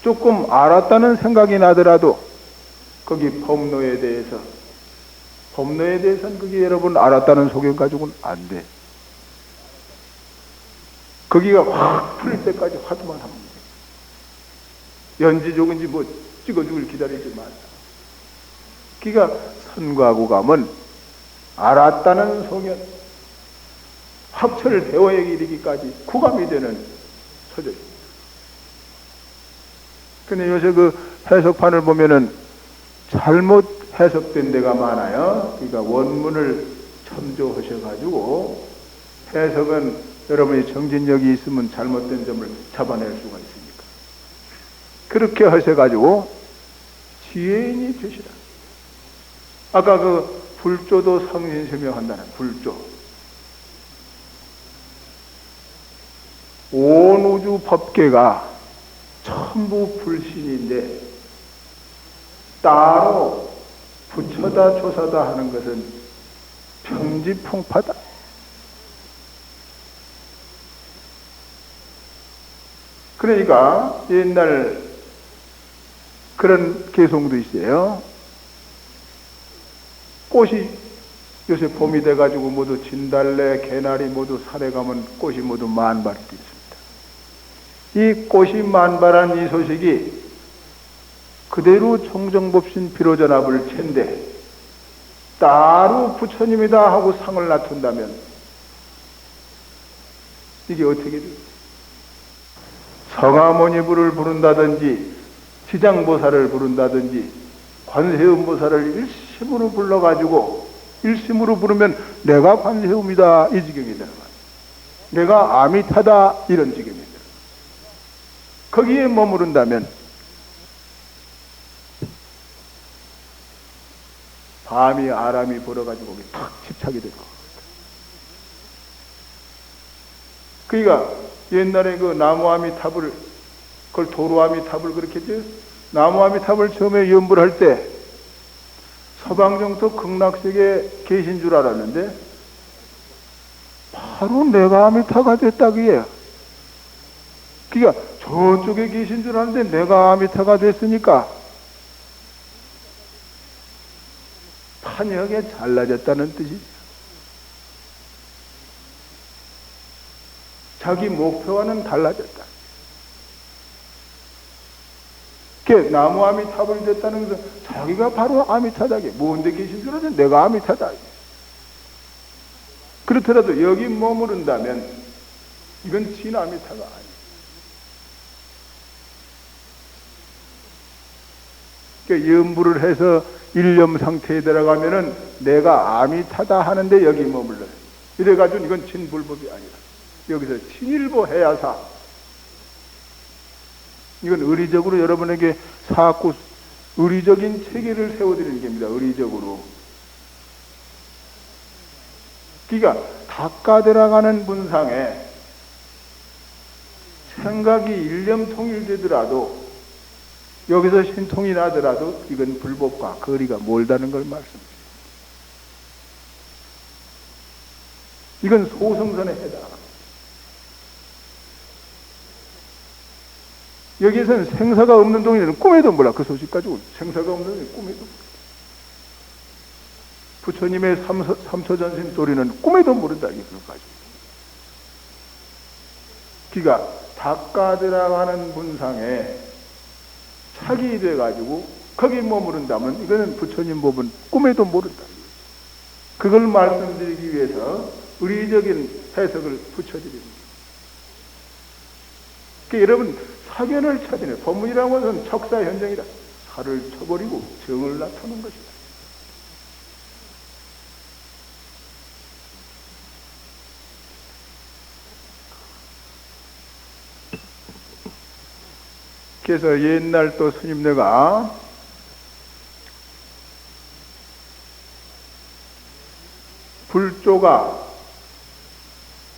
조금 알았다는 생각이 나더라도 거기 법로에 대해서는 그게 여러분 알았다는 소견 가지고는 안 돼. 거기가 확 풀릴 때까지 화두만 하면 돼. 연지족인지 뭐 찍어주길 기다리지 마라. 그러니까 선과구감은 알았다는 소견, 합철대오에 이르기까지 구감이 되는 서적입니다. 근데 요새 그 해석판을 보면은 잘못 해석된 데가 많아요. 그러니까 원문을 첨조하셔가지고 해석은 여러분이 정진력이 있으면 잘못된 점을 잡아낼 수가 있으니까. 그렇게 하셔가지고 지혜인이 되시라. 아까 그 불조도 상신세명한다는 불조. 온 우주 법계가 전부 불신인데 따로 부처다 조사다 하는 것은 평지풍파다. 그러니까 옛날 그런 개송도 있어요. 꽃이 요새 봄이 돼가지고 모두 진달래, 개나리 모두 산에 가면 꽃이 모두 만발이 있습니다. 이 꽃이 만발한 이 소식이 그대로 청정법신 비로전압을 챈데 따로 부처님이다 하고 상을 놔둔다면 이게 어떻게 돼요? 성아모니부를 부른다든지 지장보살을 부른다든지 관세음보살을 일심으로 불러가지고 일심으로 부르면 내가 관세음이다 이 지경이 되는 거야. 내가 아미타다 이런 지경이 되는 거야. 거기에 머무른다면 밤이 아람이 불어가지고 탁 집착이 될 것 같아. 그러니까 옛날에 그 나무아미탑을 그걸 도로아미탑을 그렇게 했죠. 나무아미탑을 처음에 연불 할 때 서방정토 극락세계에 계신 줄 알았는데 바로 내가 아미타가 됐다기에. 그러니까 저쪽에 계신 줄 알았는데 내가 아미타가 됐으니까 판역에 잘라졌다는 뜻이죠. 자기 목표와는 달라졌다. 나무 아미타불이 됐다는 것은 자기가 바로 아미타다. 뭔데 계신 줄 알았는데 내가 아미타다. 그렇더라도 여기 머무른다면 이건 진 아미타가 아니에요. 염불을 해서 일념 상태에 들어가면은 내가 아미타다 하는데 여기 머물러요. 이래가지고 이건 진불법이 아니라 여기서 친일보 해야사. 이건 의리적으로 여러분에게 사고 의리적인 체계를 세워드리는 겁니다. 의리적으로. 그러니까 닦아 들어가는 분상에 생각이 일념 통일되더라도 여기서 신통이 나더라도 이건 불법과 거리가 멀다는 걸 말씀드립니다. 이건 소승선에 해당합니다. 여기에서는 생사가 없는 동일은 꿈에도 몰라. 그 소식 가지고 생사가 없는 동일은 꿈에도 몰라. 부처님의 삼처전심 소리는 꿈에도 모른다. 이걸 가지고. 그러니까 닦아 들어가는 분상에 착이 돼가지고 거기 머무른다면 이거는 부처님 법은 꿈에도 모른다. 그걸 말씀드리기 위해서 의리적인 해석을 붙여드립니다. 그러니까 여러분 사견을 찾으네. 법문이라는 것은 척사현정이다. 살을 쳐버리고 정을 나타내는 것이다. 그래서 옛날 또 스님네가 불조가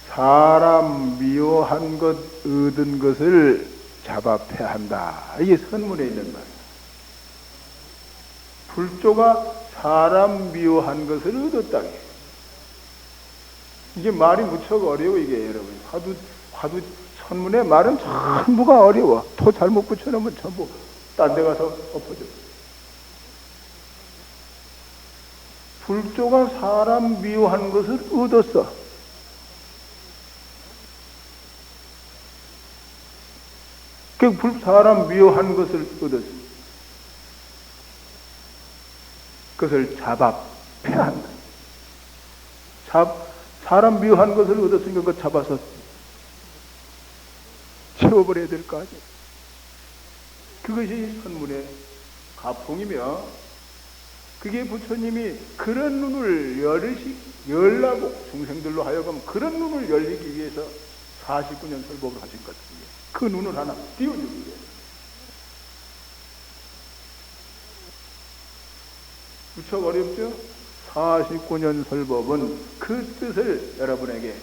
사람 미워한 것 얻은 것을 잡아 패한다. 이게 선문에 있는 말이에요. 불조가 사람 미워한 것을 얻었다. 이게 말이 무척 어려워. 이게 여러분 화두 선문의 말은 전부가 어려워. 토 잘못 붙여놓으면 전부 딴 데 가서 엎어져. 불조가 사람 미워한 것을 얻었어. 그 사람 미워한 것을 얻었어. 그것을 잡아 패한다. 사람 미워한 것을 얻었으니까 그거 잡아서 치워버려야 될 거 아니에요. 그것이 선문의 가풍이며, 그게 부처님이 그런 눈을 열라고 중생들로 하여금 그런 눈을 열리기 위해서 49년 설법을 하신 것입니다. 그 눈을 하나 띄워주기 위해서. 무척 어렵죠? 49년 설법은 그 뜻을 여러분에게,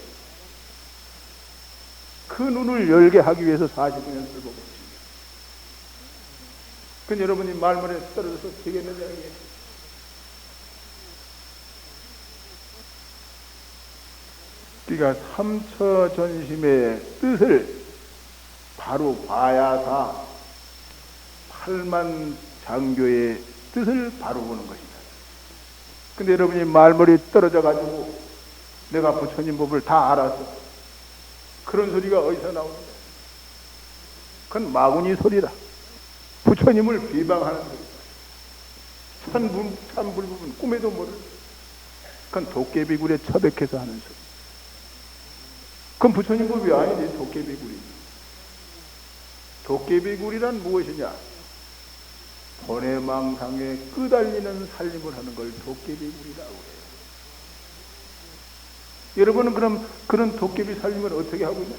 그 눈을 열게 하기 위해서 49년 설법을 하십니다. 그건 여러분이 말문에 떨어져서 되겠느냐 이게. 그러니까 삼처전심의 뜻을 바로 봐야사 8만 장교의 뜻을 바로 보는 것이다. 근데 여러분이 말머리 떨어져 가지고 내가 부처님 법을 다 알았어, 그런 소리가 어디서 나오는가? 그건 마구니 소리라. 부처님을 비방하는 소리다. 참불법은 꿈에도 모를. 그건 도깨비굴에 처백해서 하는 소리. 그건 부처님 법이 아니지. 도깨비굴이. 도깨비굴이란 무엇이냐? 번외망상에 끄달리는 살림을 하는 걸 도깨비굴이라고 해요. 여러분은 그럼 그런 도깨비 살림을 어떻게 하고 있냐?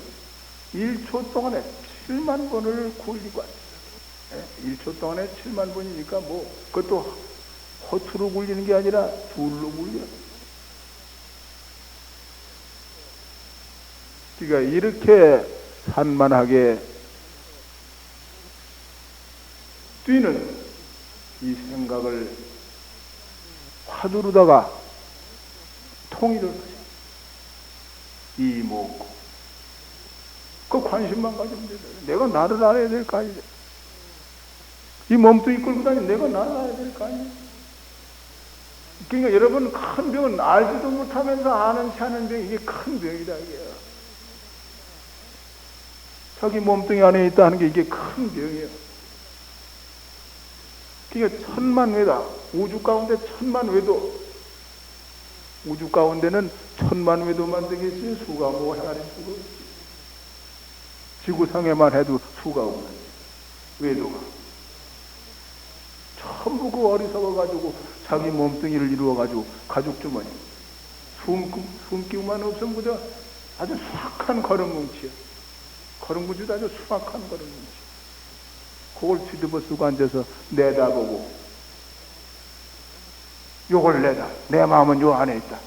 1초 동안에 7만 번을 굴리고 왔어요. 1초 동안에 7만 번이니까 뭐 그것도 허투루 굴리는 게 아니라 둘로 굴려. 그러니까 이렇게 산만하게 뛰는 이 생각을 화두로다가 통일을 하죠. 이목구. 그 관심만 가지면 돼요. 내가 나를 알아야 될 거 아니에요. 이 몸뚱이 끌고 다니면 내가 나를 알아야 될 거 아니에요. 그러니까 여러분, 큰 병은 알지도 못하면서 아는 체 하는 병이, 이게 큰 병이다 이게. 자기 몸뚱이 안에 있다 하는 게 이게 큰 병이에요. 그러니까 천만외다. 우주 가운데 천만외도. 우주 가운데는 천만외도만 되겠지 수가 뭐 헤아릴 수가 없지. 지구상에만 해도 수가 없는 외도가 전부 그 어리석어가지고 자기 몸뚱이를 이루어가지고 가죽주머니 숨기만 없으면 그저 아주 수확한 거름뭉치야. 거름뭉치도 아주 수확한 거름뭉치. 그걸 뒤집어 쓰고 앉아서 내다보고 요걸 내다. 내 마음은 요 안에 있다.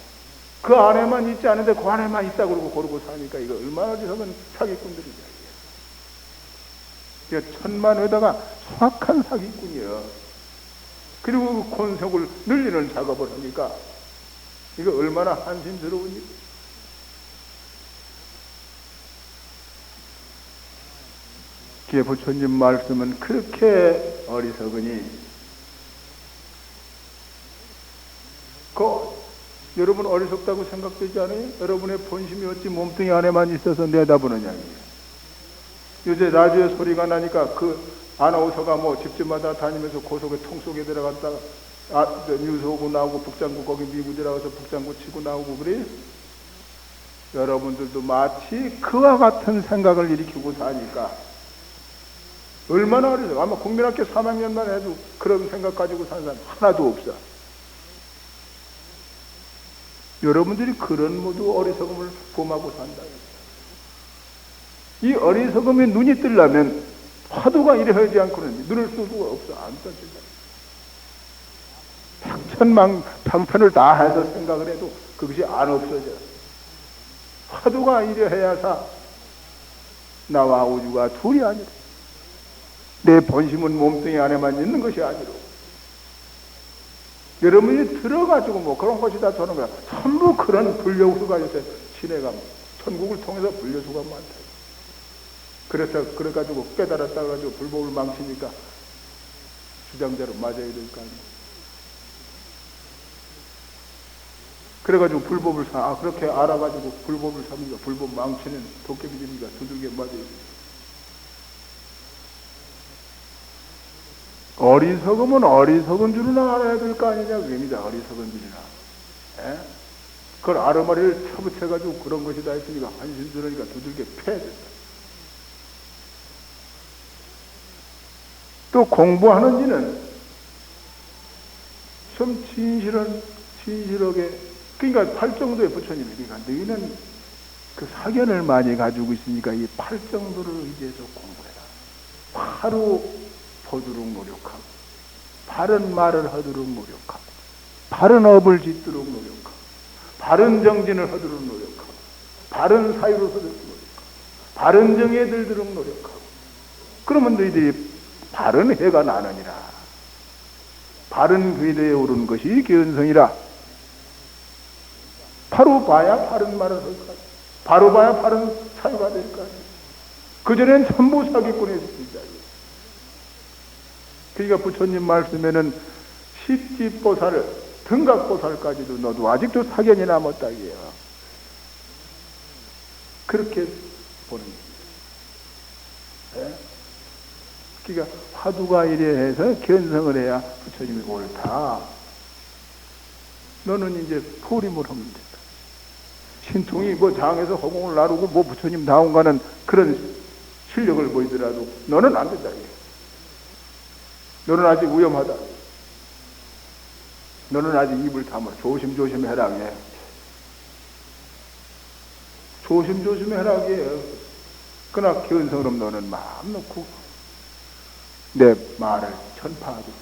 그 안에만 있지 않은데 그 안에만 있다 그러고 사니까 이거 얼마나 어리석은 사기꾼들이냐. 천만에다가 정확한 사기꾼이에요. 그리고 그 권속을 늘리는 작업을 하니까 이거 얼마나 한심스러운 일. 기에 부처님 말씀은 그렇게 어리석으니 여러분 어리석다고 생각되지 않아요? 여러분의 본심이 어찌 몸뚱이 안에만 있어서 내다보느냐. 요새 라디오 소리가 나니까 그 아나운서가 뭐 집집마다 다니면서 고속에 통 속에 들어갔다가 뉴스 오고 나오고 북장구 거기 미국 들어가서 북장구 치고 나오고 그래요? 여러분들도 마치 그와 같은 생각을 일으키고 사니까 얼마나 어리석어. 아마 국민학교 3학년만 해도 그런 생각 가지고 사는 사람 하나도 없어. 여러분들이 그런 모두 어리석음을 범하고 산다. 이 어리석음에 눈이 뜨려면 화두가 이래 하지 않고는 눈을 쓸 수가 없어. 안 떠진다. 방편을 다 해서 생각을 해도 그것이 안 없어져. 화두가 이래 해야사 나와 우주가 둘이 아니라 내 본심은 몸뚱이 안에만 있는 것이 아니로 여러분이 들어가지고 뭐 그런 것이 다 저는 거야. 전부 그런 불려수가 있어요. 신해가 천국을 통해서 불려수가 많다. 그래가지고 깨달았다 가지고 불법을 망치니까 주장자로 맞아야 될 거 아니에요. 그래가지고 불법을 그렇게 알아가지고 불법을 삼으니까 불법 망치는 도깨비들이니까 두들겨 맞아야 돼. 어리석으면 어리석은 줄은 알아야 될 거 아니냐, 그겁니다. 어리석은 줄이나. 예? 그걸 아르마리를 쳐붙여가지고 그런 것이 다 있으니까 한심스러우니까 두들겨 패야 된다. 또 공부하는 지는 좀 진실하게, 그러니까 8정도의 부처님이, 그러니까 너희는 그 사견을 많이 가지고 있으니까 이 8정도를 의지해서 공부해라. 하루 보도록 노력하고, 바른 말을 하도록 노력하고, 바른 업을 짓도록 노력하고, 바른 정진을 하도록 노력하고, 바른 사유를 하도록 노력하고, 바른 정에 들도록 노력하고, 그러면 너희들이 바른 해가 나느니라. 바른 궤도에 오르는 것이 견성이라. 바로 봐야 바른 말을 할 거 아니야. 바로 봐야 바른 사유가 될 거 아니야. 그전엔 전부 사기꾼이었습니다. 그러니까 부처님 말씀에는 십지보살, 등각보살까지도 너도 아직도 사견이 남았다 이게요. 그렇게 보는 거예요. 그러니까 화두가 이래 해서 견성을 해야 부처님이 옳다. 너는 이제 포림을 하면 된다. 신통이 뭐 장에서 허공을 나르고 뭐 부처님 다운 가는 그런 실력을 보이더라도 너는 안 된다 이게. 너는 아직 위험하다. 너는 아직 입을 다물어. 조심조심해라. 예. 조심조심해라. 예. 그러나 견성으로 너는 마음 놓고 내 말을 전파하도록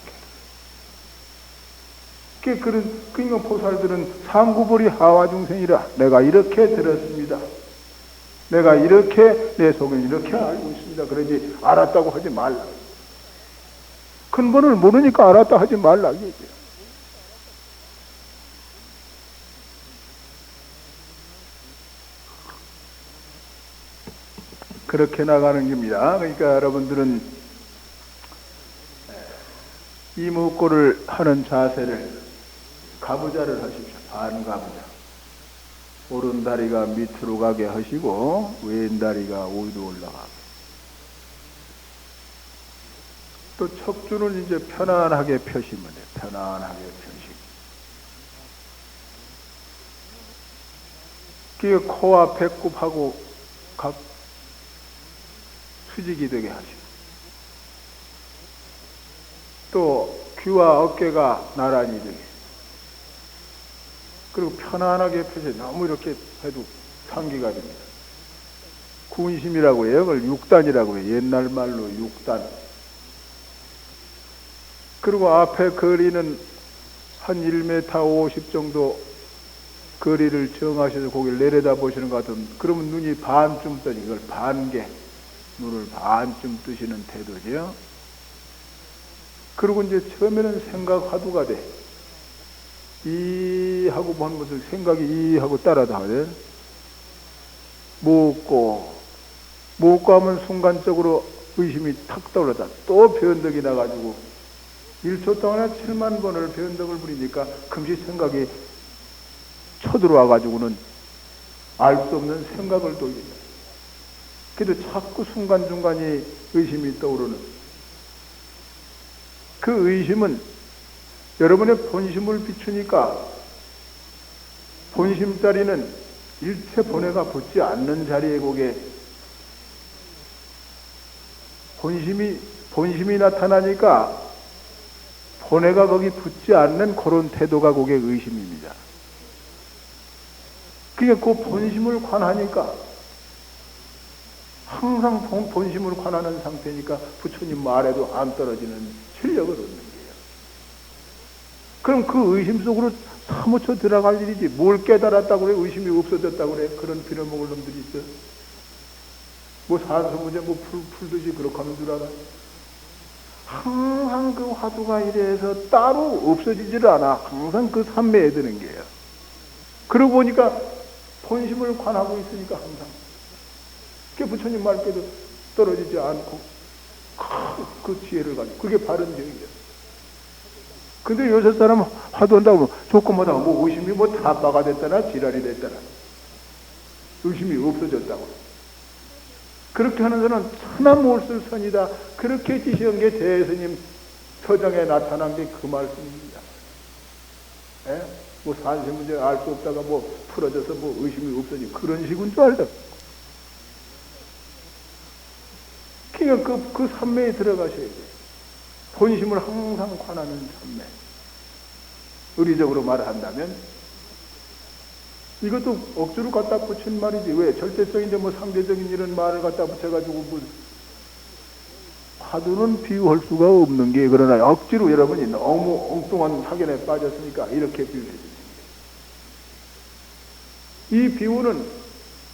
해. 그러니까 보살들은 상구불이 하와중생이라. 내가 이렇게 들었습니다. 내가 이렇게 내 속을 이렇게 알고 있습니다. 그러지 알았다고 하지 말라. 근본을 모르니까 알았다 하지 말라. 이거죠. 그렇게 나가는 겁니다. 그러니까 여러분들은 이목고를 하는 자세를 가부좌를 하십시오. 반가부좌. 오른다리가 밑으로 가게 하시고 왼다리가 위로 올라가게. 또 척추는 이제 편안하게 펴시면 돼요. 편안하게 펴시고. 그 코와 배꼽하고 각 수직이 되게 하시고. 또 귀와 어깨가 나란히 되게. 그리고 편안하게 펴세요. 너무 이렇게 해도 상기가 됩니다. 군심이라고 해요. 그걸 6단이라고 해요. 옛날 말로 6단. 그리고 앞에 거리는 한 1m 50 정도 거리를 정하셔서 거기를 내려다 보시는 것 같은, 그러면 눈이 반쯤 떠니, 이걸 반개. 눈을 반쯤 뜨시는 태도죠. 그리고 이제 처음에는 생각 화두가 돼. 이 하고 본 것을 생각이 이 하고 따라다하네. 묻고 하면 순간적으로 의심이 탁 떠올랐다. 또 변덕이 나가지고 1초 동안에 7만 번을 변덕을 부리니까 금시 생각이 쳐들어와가지고는 알 수 없는 생각을 돌린다. 그래도 자꾸 순간순간이 의심이 떠오르는 그 의심은 여러분의 본심을 비추니까 본심 자리는 일체 본해가 붙지 않는 자리에 거기에 본심이 나타나니까 본해가 거기 붙지 않는 그런 태도가 거기에 의심입니다. 그러니까 그 본심을 관하니까 항상 본심을 관하는 상태니까 부처님 말에도 안 떨어지는 실력을 얻는 거예요. 그럼 그 의심 속으로 사무쳐 들어갈 일이지. 뭘 깨달았다고 그래? 의심이 없어졌다고 그래? 그런 빌어먹을 놈들이 있어. 뭐 산수 문제 뭐 풀듯이 그렇게 하는 줄 알아? 항상 그 화두가 이래서 따로 없어지질 않아. 항상 그 삼매에 드는 게요. 그러고 보니까 본심을 관하고 있으니까 항상. 그 부처님 말께도 떨어지지 않고 그 지혜를 가지고 그게 바른 정이죠. 근데 요새 사람 화두한다고 좋고 뭐다 뭐 의심이 뭐 타파가 됐다나 지랄이 됐다나 의심이 없어졌다고. 그렇게 하는 사람은 천하 몰쓸 선이다. 그렇게 지시한 게 대스님 서정에 나타난 게 그 말씀입니다. 에? 뭐 산세 문제 알 수 없다가 뭐 풀어져서 뭐 의심이 없어지 그런 식인 줄 알다. 그러니까 그 삼매에 들어가셔야 돼. 본심을 항상 관하는 삼매. 의리적으로 말한다면 이것도 억지로 갖다 붙인 말이지. 왜? 절대적인데 뭐 상대적인 이런 말을 갖다 붙여가지고 뭐 화두는 비유할 수가 없는 게 그러나 억지로 여러분이 너무 엉뚱한 사견에 빠졌으니까 이렇게 비유해 주는 거예요. 이 비유는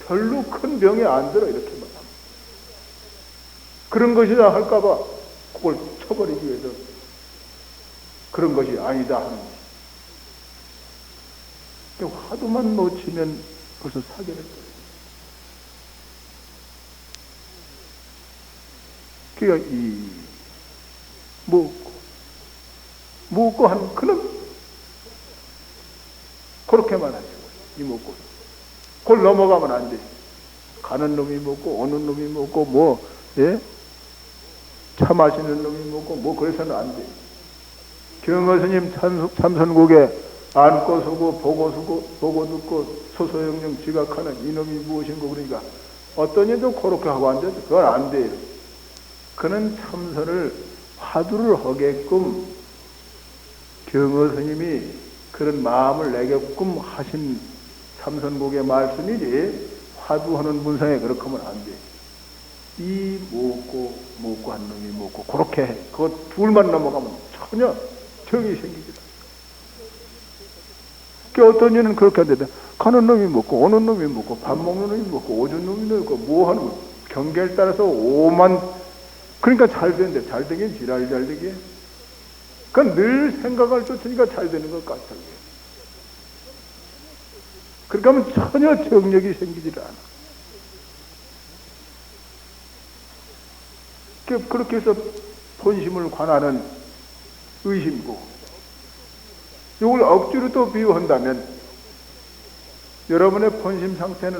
별로 큰 병에 안 들어 이렇게 말하면. 그런 것이다 할까봐 그걸 쳐버리기 위해서 그런 것이 아니다 하는 거지. 화두만 놓치면 벌써 사견을 떠요. 그러니까 이 묻고 한 그런 그렇게만 하죠. 이 묻고 그걸 넘어가면 안 돼. 가는 놈이 먹고 오는 놈이 먹고 뭐 예? 차 마시는 놈이 먹고 뭐 그래서는 안 돼. 경허스님 참선국에 안고 서고 보고 듣고 소소영령 지각하는 이놈이 무엇인고 그러니까 어떤 이도 그렇게 하고 앉아서 그건 안 돼요. 그는 참선을 화두를 하게끔 경허스님이 그런 마음을 내게끔 하신 참선국의 말씀이지 화두하는 문상에 그렇게 하면 안 돼. 이 먹고 한 놈이 먹고 그렇게 해. 그거 둘만 넘어가면 전혀 정이 생기지. 그 어떤 이는 그렇게 한다. 가는 놈이 먹고 오는 놈이 먹고 밥 먹는 놈이 먹고 오준 놈이 먹고 뭐 하는 거 경계에 따라서 오만 그러니까 잘 되는데 잘 되긴 지랄 잘 되게. 그건 늘 생각을 쫓으니까 잘 되는 것 같아요. 그렇게 하면 전혀 정력이 생기질 않아. 그렇게 해서 본심을 관하는 의심고 이걸 억지로 또 비유한다면 여러분의 본심 상태는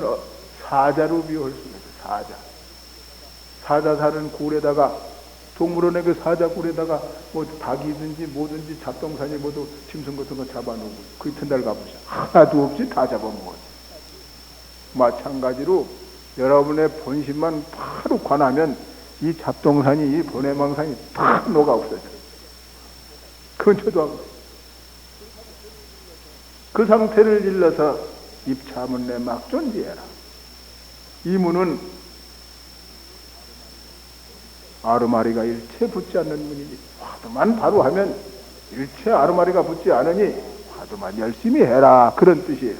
사자로 비유할 수 있어요. 사자 사는 굴에다가 동물원의 그 사자 굴에다가 뭐 닭이든지 뭐든지 잡동사니 뭐도 짐승 같은 거 잡아놓고 그 이튿날 가보자. 하나도 없이 다 잡아먹었어. 마찬가지로 여러분의 본심만 바로 관하면 이 잡동사니 이 번외망상이 다 녹아 없어져요. 근처도 하고 그 상태를 일러서 입참은 내 막 존재해라. 이 문은 아르마리가 일체 붙지 않는 문이니 화두만 바로 하면 일체 아르마리가 붙지 않으니 화두만 열심히 해라. 그런 뜻이에요.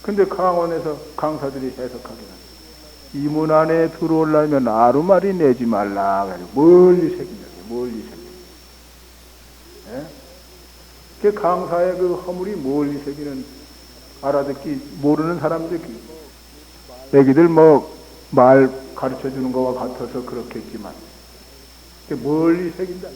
근데 강원에서 강사들이 해석하기는 이 문 안에 들어오려면 아루말이 내지 말라. 멀리 새긴다. 멀리 새긴다. 예? 그 강사의 그 허물이 멀리 새기는 알아듣기 모르는 사람들, 애기들 말 가르쳐 주는 거와 같아서 그렇겠지만, 멀리 새긴다.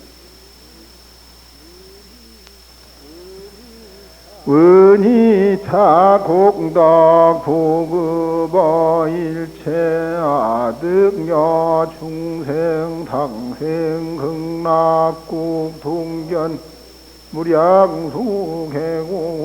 원이타 공덕 보급어 일체 아득녀 중생 당생 극락국 동견 무량수 개공